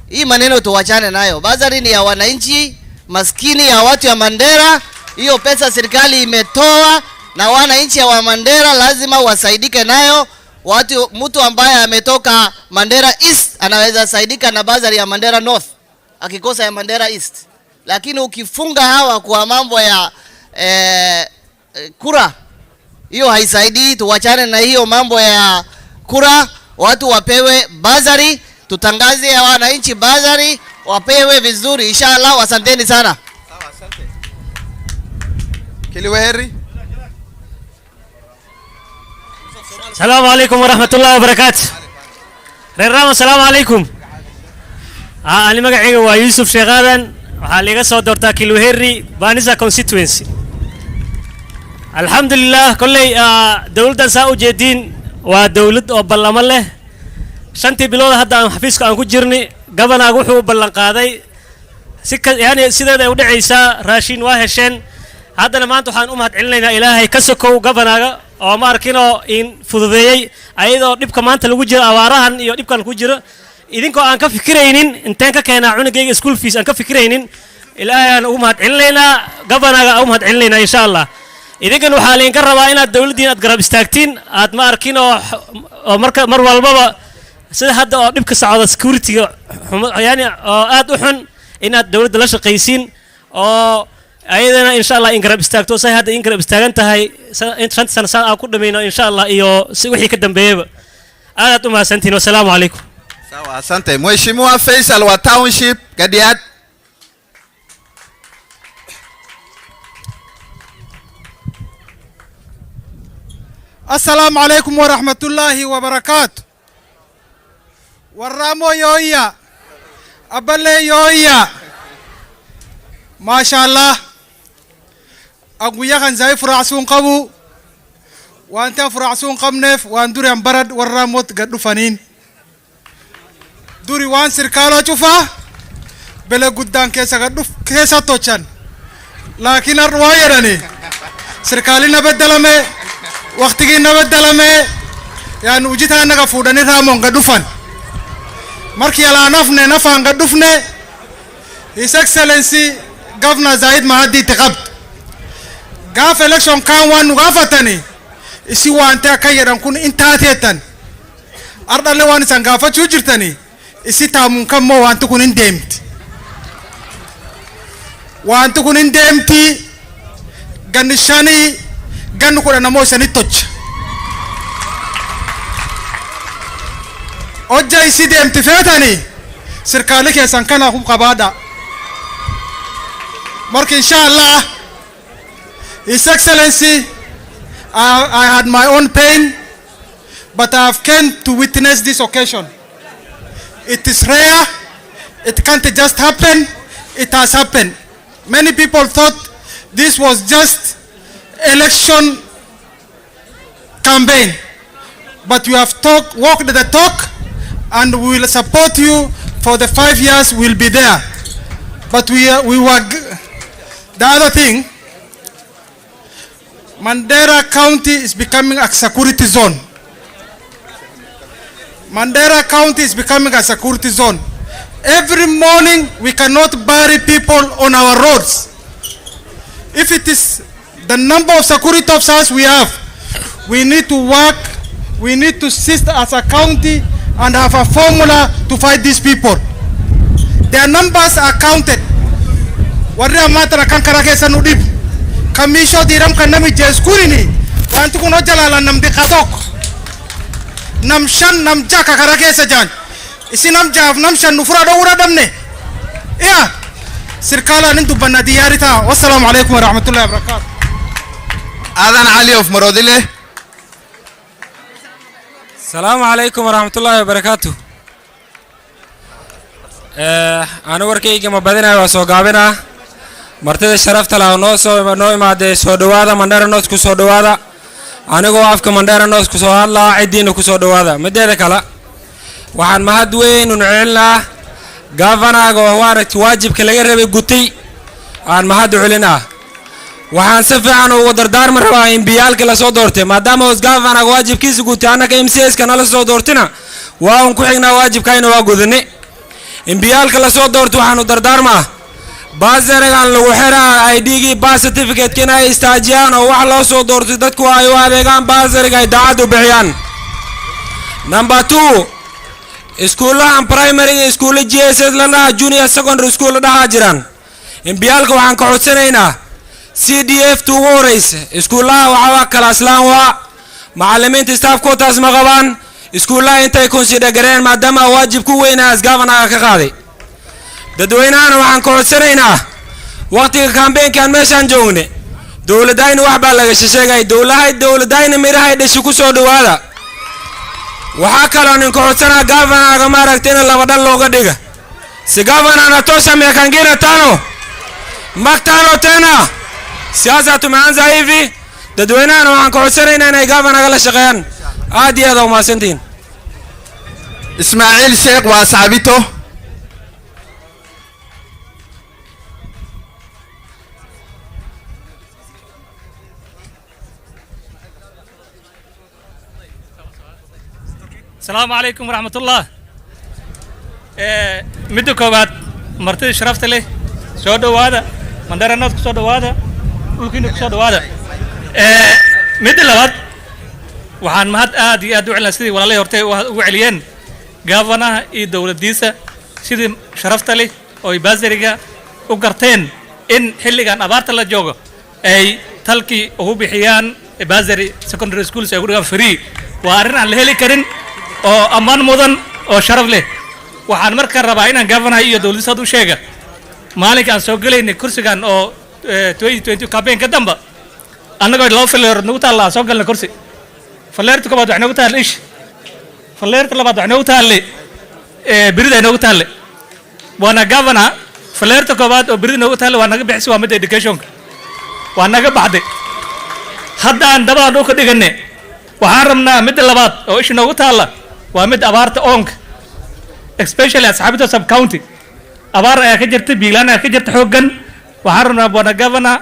Hii maneno tuwachane nayo. Bursary ni ya wananchi maskini ya watu ya Mandera. Hiyo pesa serikali imetoa na wananchi wa Mandera lazima wasaidike nayo. Mtu ambaye ametoka Mandera East anaweza saidika na bursary ya Mandera North akikosa ya Mandera East. Lakini ukifunga hawa kwa mambo ya kura, hiyo haisaidii. Tuwachane na hiyo mambo ya kura, watu wapewe bursary, tutangaze ya wananchi bursary wapewe vizuri inshallah. Asanteni sana. Sawa, asante. Kiliweheri. Assalamu alaikum warahmatullahi wabarakatuh. Reerama assalamu alaikum. Ani magacayga waa Yusuf Sheikh Adan, waxaa laga soo doortaa Kilweheri Banisa constituency. Alhamdulillah kullay dawladdan saa u jeedin waa dawlad oo ballamo leh. Shantii bilood hadda aan xafiiska aan ku jirnay gabanaga wuxuu ballan qaaday yani sideeda u dhacaysa raashin waa hesheen. Haddana maanta waxaan u mahadcelinaynaa Ilaahay ka sokow gabanaga oo ma arkino in fududeeyay ayadoo dhibka maanta lagu jiro awaarahan iyo dhibkan lagu jiro idinkoo aan ka fikiraynin intaan ka keenaa cunugayga school fees aan ka fikiraynin Ilaahay aan ugu mahadcelinaynaa gabanaga ugu mahadcelinaynaa insha Allah. Idinkan waxaa leen ka rabaa inaad dawladdiin aad garab istaagtiin aad ma arkino oo mar walbaba sida hadda oo dhibka socda security yani aad u xun inaad dawladda la shaqaysiin oo ayadana insha Allah in garab istaagto say hadda in garab istaagan tahay inta sano aan ku dhameeyno insha Allah iyo si wixii ka dambeeyaba aad u mahadsantiin. Assalamu alaykum. Sawa, asante. Mheshimiwa Faisal wa Township Gadiat. Assalamu alaikum wa rahmatullahi wa barakatuh. Waramo yoya abale yoya mashallah aguyakan zay furaasun qabu wa anta furaasun qabnef wa anduri ambarad warramot gaddu fanin duri wan sirkalo chufa bele guddan kesa gaddu kesa tochan lakin arwayarani sirkali nabadalame waqtigi nabadalame yani ujita naga fudani ramon gaddu fan marki ala nafne nafan gaddu fne His Excellency Governor Zaid Mahdi Tiqab gaf election kan wan gafatani isi waanta ka yaran kun intaateetan ardalle waan isan gaafachuu jirtani isi taamun kan moo waanti kun hin deemti waanti kun hin deemti ganni shanii ganni kudha namoo isani tocha hojja isi deemti feetani sirkaali keessan kana hub qabaadha marka inshallah His Excellency, I had my own pain, but I have came to witness this occasion. It is rare, it can't just happen, it has happened. Many people thought this was just election campaign, but you have walked the talk, and we will support you for the 5 years we'll be there. But the other thing, Mandera County is becoming a security zone. Mandera County is becoming a security zone. Every morning we cannot bury people on our roads. If it is the number of security officers we have, we need to work, we need to assist as a county and have a formula to fight these people. Their numbers are counted. Warri amata kan karakesa nudib. Kamisho diram kan nami jeskurini. Wantu kuno jalala nam dikatok. Nam shan nam jaka karakesa jan. Isi nam jaf nam shan nufura do ura damne. Iya. Sirkala nintu banna diyarita. Wassalamu alaikum warahmatullahi wabarakatuh. Adan Ali of Morodile. Assalamu alaikum warahmatullahi wabarakatuh. Ana warkayga ma badana waa soo gaabina martida sharafta la noo imaade soo dhawaada Mandera North ku soo dhawaada anigoo afka Mandera North ku soo hadlaa cidiina ku soo dhawaada mideeda kale waxaan mahad weyn u celnaa governor oo waaragti waajibka laga rabay gutay aan mahad u celinaa waxaan si fiican ugu dardaarmi rabaa in biyaalka la soo doortay maadaama uu governor waajibkiisa gutay anaka MCS kana la soo doortina waan ku xignaa waajibkayna waa gudane in biyaalka la soo doorto waxaanu dardaarmaa baasarigan lagu xiraa ID-gii baa certificate-kina ay istaajiyaan oo wax loo soo doortay dadku ay u adeegaan baasariga ay daacad u bixiyaan. Number 2 iskuulahan primary school GSS lana junior secondary school dhaha jiraan in biyaalka waxaan ka codsanaynaa CDF tu horeysa iskuulaha waxa kala aslaan waa macallimiinta staff quotas ma qabaan iskuulaha intay consider gareen maadaama waajib ku weyn as governor ka qaaday dadweynaha waxaan ka codsanaynaa waqtiga campaign-kan meeshan joogne dawladayna wax baa laga sheegay dawladayna mirahay dhashay ku soo dhawaada waxa kale oo ninka codsanaa governor ma aragteen laba dhan looga dhiga si governor na tosha mekangina tano maktano tena siyaasa tumeanza hivi dadweynaha waxaan ka codsanaynaa inay governor la shaqeeyaan aad iyo aad u maasantiin Ismail Sheikh waa saabito السلام عليكم ورحمة الله. مدو كوبات مرتدي شرفت لي سودو هذا مندر الناس سودو هذا ممكن سودو هذا مدو لبات وحن مهد آدي أدو على سيدي ولا لي هرتي وعليان قافنا دولة ديسة سيدي شرفت لي أو يبازريجا وقرتين إن حلي كان أبارت الله جوجو أي تلقي هو بحيان بازري secondary school سيقولوا فري وارنا اللي هلي كرين oo amaan mudan oo sharaf leh waxaan markaa rabaa inaan governor iyo dawladda u sheega maalinkan soo galeynay kursigan oo 2020 campaign ka damba anagoo loo faleer nagu taala soo galnay kursi faleertu ka baad wax nagu taal ish faleertu labaad wax nagu taal birida nagu taal wana governor faleertu ka baad oo birida nagu taal waa naga bixis waa mid education waa naga baxday hadda aan dabada u ka dhiganay waxaan rabnaa mid labaad oo ish nagu taala waa mid abaarta onk especially asxaabta sub county abaar ay ka jirtay biilaan ay ka jirtay xoogan waxaan rabnaa bwana governor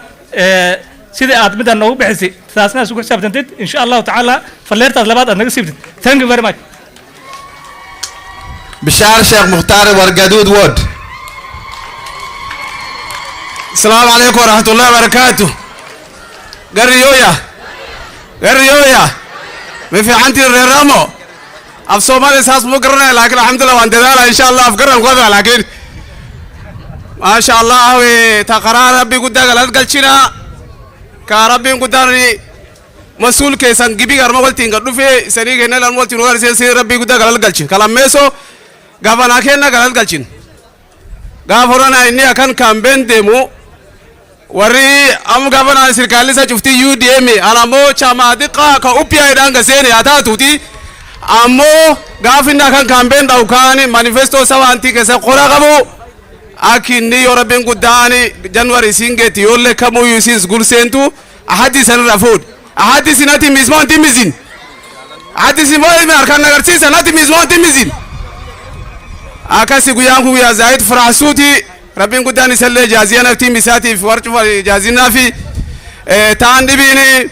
sida aad mid aan ugu bixisay taasna isku xisaabtantid insha Allah taala faleertaas labaad aad naga siibtid thank you very much Bishar Sheikh Mukhtar Wargadud Ward. Assalamu alaikum warahmatullahi wabarakatuh. Gariyoya غير ما في عندي الرامو أف سومالي ساس مقرنا لكن الحمد لله وانتظار إن شاء الله أفكرنا مقدر لكن ما شاء الله تقرار ربي قدام قلت قلتنا كربي قدامي مسؤول كيسان جيبي غرما قلتين قدو في سريع هنا لان قلتين وغير سير ربي قدام قلت قلتين كلام ميسو غافنا كنا قلت قلتين غافورانا إني أكان كامبين ديمو وري أم غافنا سيركالي سجفتي UDMA أنا مو شما دقة كأوبيا إدان كسيني أتاتوتي أمو غافنا كان كامبين داوكاني مانيفستو سوا أنتي كسر قرا قبو أكيني يوربين قداني جنوري سينجتي يولي كمو يوسيس قول سنتو أحدي سنة رفود أحدي سنتي مزمان تمزين أحدي سنة ما أركان نغرسي سنتي مزمان تمزين أكاسي قيامكو يا زايد فراسوتي ربين قداني سلي جازيانا في مساتي في ورشو جازينا في تاندي بيني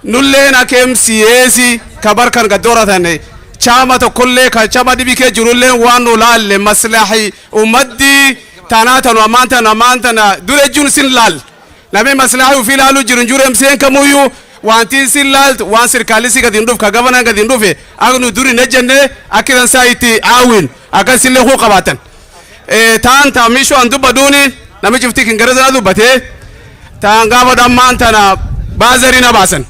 نولينا كم سياسي كبر كان قدورة ثاني chama to kolle ka chama dibi ke jurulle wano lalle maslahi umaddi tanata no amanta na dure jun sin lal la me maslahi fi lalu jurun jurem sen kamuyu wanti sin lal wan sirkali siga dinduf ka gavana ga dindufe agnu duri nejenne akiran saiti awin aka sille ko qabatan tan ta misho andu baduni na mi jifti kin garaza du bate ta ngaba dan manta na bazari na basan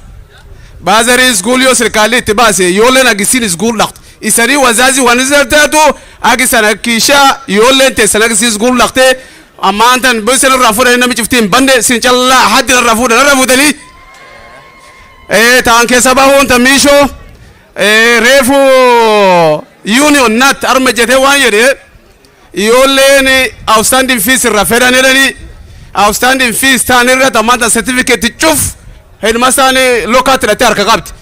bazari school yo serikali tibase yole na gisini school laqt isari wazazi wanizartatu agisana kisha yole te sana gisini school laqte amantan besel rafura na mi chiftin bande sinchalla hadda rafura rafudali tanke sabahu tamisho refu union nat armajete wanyede yole ni outstanding fees rafera ne outstanding fees tanira tamanta certificate chuf هيد مثلا لوكات لتار كقبت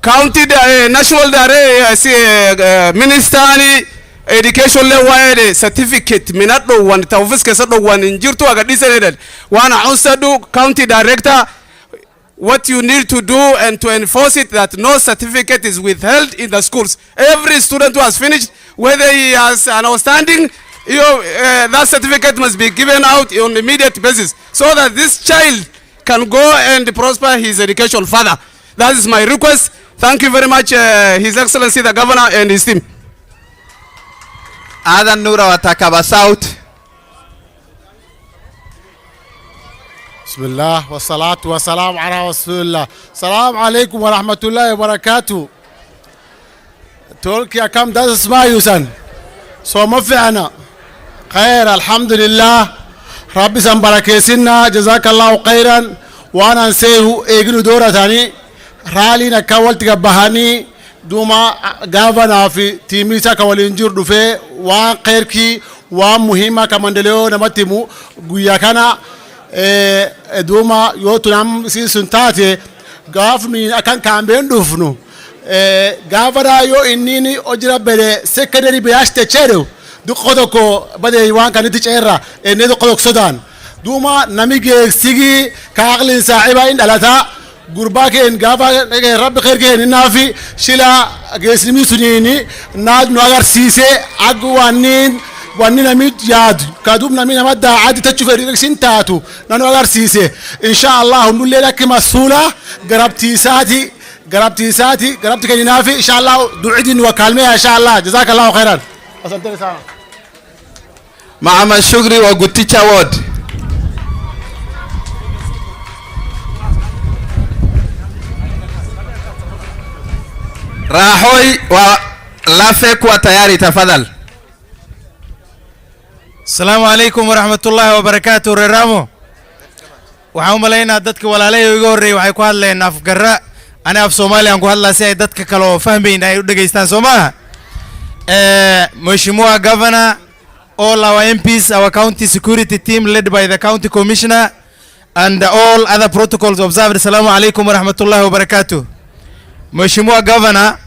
county national dare ministry education le wide certificate minado wan tawfis ke sado wan injirtu aga disere wana usadu county director what you need to do and to enforce it that no certificate is withheld in the schools. Every student who has finished, whether he has an outstanding, that certificate must be given out on immediate basis so that this child can go and prosper his education further. That is my request. Thank you very much, His Excellency the Governor and his team. Adan Nura Watakaba South. بسم الله والصلاة والسلام على رسول الله. السلام عليكم ورحمة الله وبركاته. تركيا كم ده اسمع يوسن. سو ما في أنا. خير الحمد لله. ربي سنباركيسنا جزاك الله خيرا. وأنا نسيه إجنو دورة ثاني. رالي نكول تجبهني دوما غافنا في تيميسا كولينجور دفع وان خيركي وان مهمة كماندليو نمتيمو غياكنا دوما يوتنام سي سنتاتي غافني أكان كامبين دفنو غافنا يو إنني أجرا بره سكندري بياش تشيرو دو قدوكو بدي يوان كان تشيرا إني دو قدوك سودان دوما نميجي سيجي كاغلين ساعبا إن دلتا غرباك إن غافا رب خير كه نافي شلا جسمي سنيني ناد نوغر سيسه أقوانين واني نميت ياد كادوب نمي نمد عادي تشوف ريكسين تاتو نانو أغار سيسه إن شاء الله نقول لك مسؤولة قربتي ساتي قربتي كني نافي إن شاء الله دعيدين وكلمة إن شاء الله جزاك الله خيرا مع الشكر وقلت وود راحوي ولافك وتياري تفضل. السلام عليكم ورحمة الله وبركاته. رامو وحوم لينا دتك ولا لي يقولي وحيكون لنا في قراء أنا في سوماليا نقول الله سيد دتك كلو فهمين دقيستان سوما مشموع governor all our MPs our county security team led by the county commissioner and all other protocols observed. السلام عليكم ورحمة الله وبركاته. مشموع governor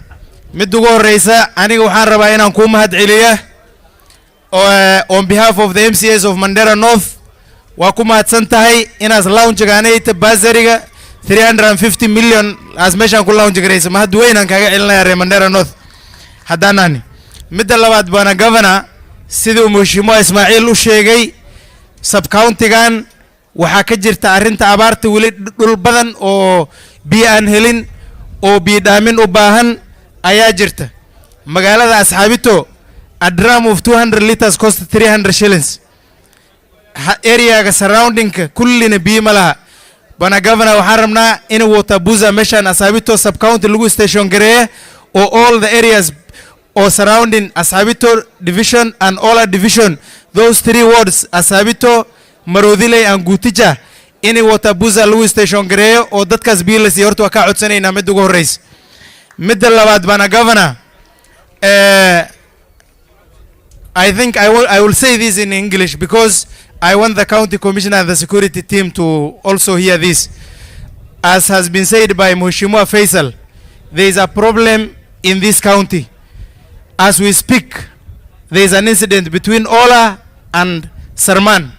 مدوغو الرئيسة أنا وحان رباينا نكون مهد عليا on behalf of the MCAs of Mandera North wakuma tsantahay inas launch ganayta bazariga 350 million as meshan ku launch garaysa ma had weynan kaga celinaya reer Mandera North hadanani midda labaad bana governor sidoo mushimo Ismaaciil u sheegay sub county gan waxa ka jirta arinta abaarta wali dhul badan oo biyo aan helin oo biyo dhaamin u baahan ayaa jirta magaalada asxaabito a drum of 200 liters cost 300 shillings area surrounding kullina biyo ma laha bana governor waxaan rabnaa in water buza meeshaan asxaabito sub county lagu station gareeya oo all the areas or surrounding Asabito division and Ola division, those 3 wards, Asabito, Marodile and Gutija, any water buza Louis station grey or that kas bills your to account in a medugo race. Middle Lavad Bana governor. I think I will say this in English because I want the county commissioner and the security team to also hear this. As has been said by Mheshimiwa Faisal, there is a problem in this county. As we speak, there is an incident between Ola and Sarman.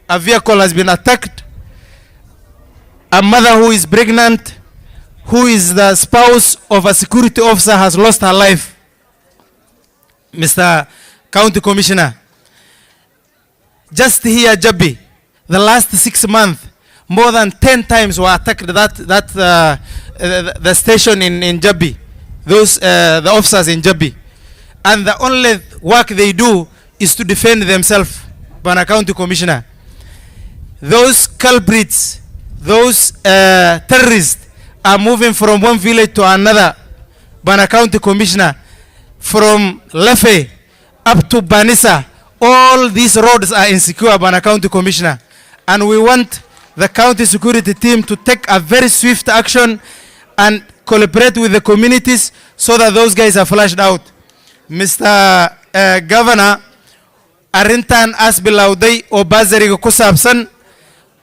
A vehicle has been attacked. A mother who is pregnant, who is the spouse of a security officer, has lost her life. Mr. County Commissioner, just here, Jabi, the last 6 months, more than 10 times were attacked the station in Jabi, the officers in Jabi. And the only work they do is to defend themselves, Bana County Commissioner. Those culprits, those terrorists are moving from one village to another, Bana County Commissioner, from Lefe up to Banisa. All these roads are insecure, Bana County Commissioner. And we want the county security team to take a very swift action and collaborate with the communities so that those guys are flushed out. Mr. Governor, arrintan as bilawday oo bursary ku saabsan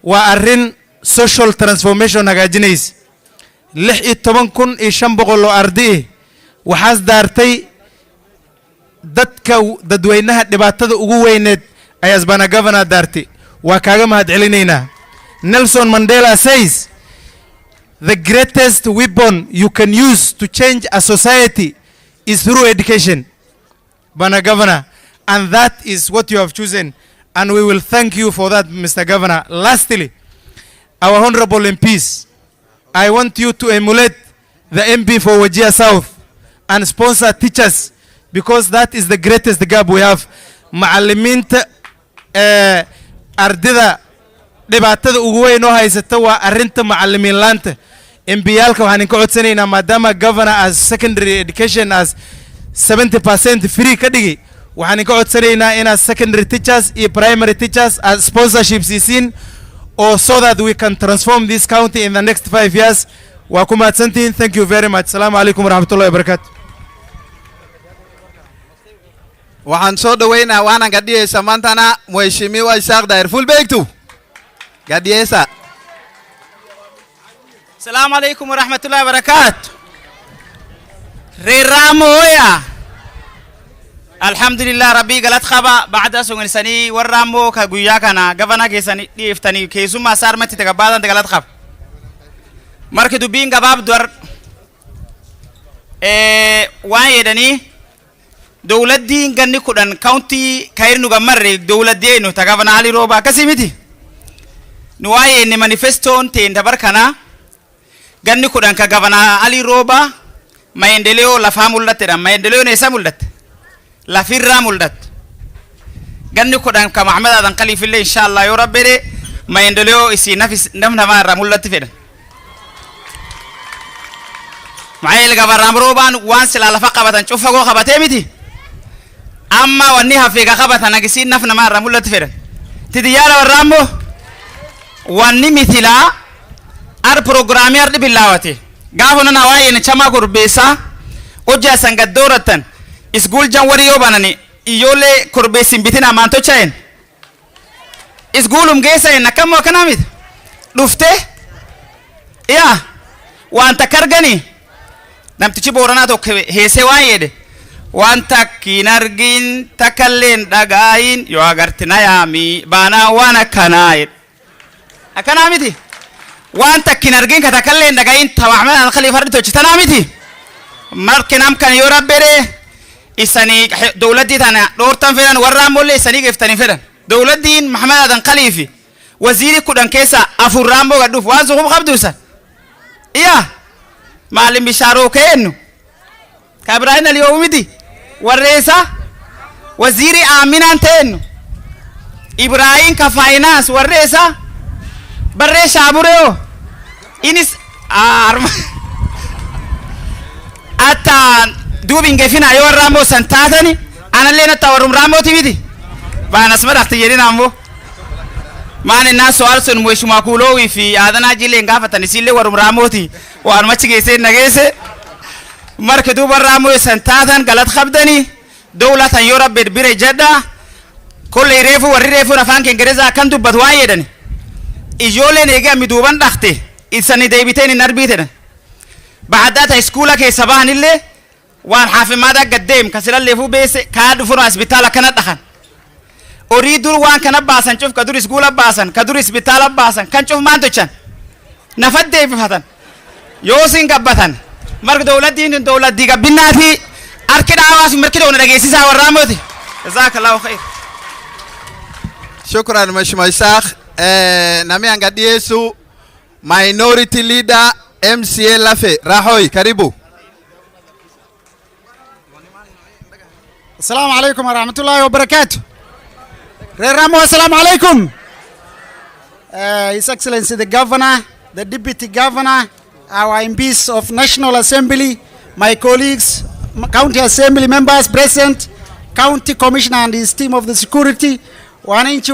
waa arrin social transformation hagaajinays 16,500 oo arday waxaas daartay dadweynaha dhibaatada ugu weyneed ayaas bana governor daartay waa kaaga mahad celinaynaa. Nelson Mandela says the greatest weapon you can use to change a society is through education. Bana Governor, and that is what you have chosen, and we will thank you for that, Mr. Governor. Lastly, our honorable MPs, I want you to emulate the MP for Wajir South and sponsor teachers, because that is the greatest gap we have. Ma'aliminta ardida dhibaatada ugu weyn oo haysata waa arrinta macallimiin laanta. MPyalka waxaan ka codsanaynaa maadaama governor as secondary education as 70% free ka dhigi waxaan ka codsanaynaa in secondary teachers and primary teachers as sponsorships isiin or so that we can transform this county in the next 5 years. Waa ku mahadsantihiin. Thank you very much. Assalamu alaikum warahmatullahi wabarakatuh. waxaan soo dhaweynaa waana gadiyeysa maantana Mheshimiwa Isaaq Dair full beegtu gadiyeysa. Assalamu alaikum warahmatullahi wabarakatuh. Riramoya alhamdulillah rabbi galat khaba ba'da sungan sani waramo ka guya kana gavana ke sani diftani ke suma sarmati daga badan daga galat khab marke du binga bab dwar waye dani dawladdi ganni kudan county kairnu gamarre dawladdi no ta gavana ali roba kasimiti no waye ne manifesto te ndabarkana ganni kudan ka gavana ali roba maendeleo la famuldatira maendeleo ne samuldat la firra muldat ganni kudan ka Muhammad adan qalifille inshallah yo rabbere maendeleo isi nafis namna ma ramullat feda maayel gabaram roban wan sila la faqabatan chufa go khabate miti amma wanni hafiga khabatan agisi nafna ma ramullat feda tidiyala waramo wanni mithila ar programmer di billawati gafuna na waye ne chama kurbesa oja sanga doratan isgul janwari yo banani iyole kurbesin bitina manto chain isgulum gesa na kamo kanamit dufte ya wanta kargani namtichi borana to hese waye wanta kinargin takallen dagain yo agartina yami bana wana kanai akanamiti wanta kinargin katakallen dagain tawahman al khalifa rito chitanamiti markinam kan yo rabbere isani dawladdi tana dortan fedan warramolle isani geftani fedan dawladdin Muhammad adan khalifi waziri kudan kesa afurrambo gaduf wazu khum khabdusa iya maalim bishaaroo kennu ka ibrahim aliyomidi warreesa waziri aminan tennu ibrahim ka finance warreesa barre shabureo inis ata dubinge fina yo ramo santatani analena tawarum ramo timidi bana smara tiyeni nambo mane na soal son mheshimiwa kulowi fi adana jile ngafatani sile warum ramoti wan machigese nagese marka duba ramo santatan galat khabdani dawlatan yurab bire jadda kulli refu wari refu rafanke ingereza kan dubat wayedani ijole nega miduban dakhte isani deybiteni narbitena بعدها اسكولا كي صباحن اللي وان حافظ ماذا قدام كسر اللي فو بيس كاد فرع اسبيتالا كانت دخن أريد وان كان باسن شوف كدور اسكولا باسن كدور اسبيتالا باسن كان شوف ما انتوشان نفد دي بفتن يوسين قبتن مرك دولة دي قبناتي أركض عواس مركض ونرجع سا ورامودي جزاك الله خير شكرا مشمع ساخ نامي انغاديسو minority leader MCA Lafe Rahoy karibu. Assalamu alaikum warahmatullahi wabarakatuh. Reramu assalamu alaikum. His Excellency the Governor, the Deputy Governor, our MPs of National Assembly, my colleagues, County Assembly members present, County Commissioner and his team of the security, wananchi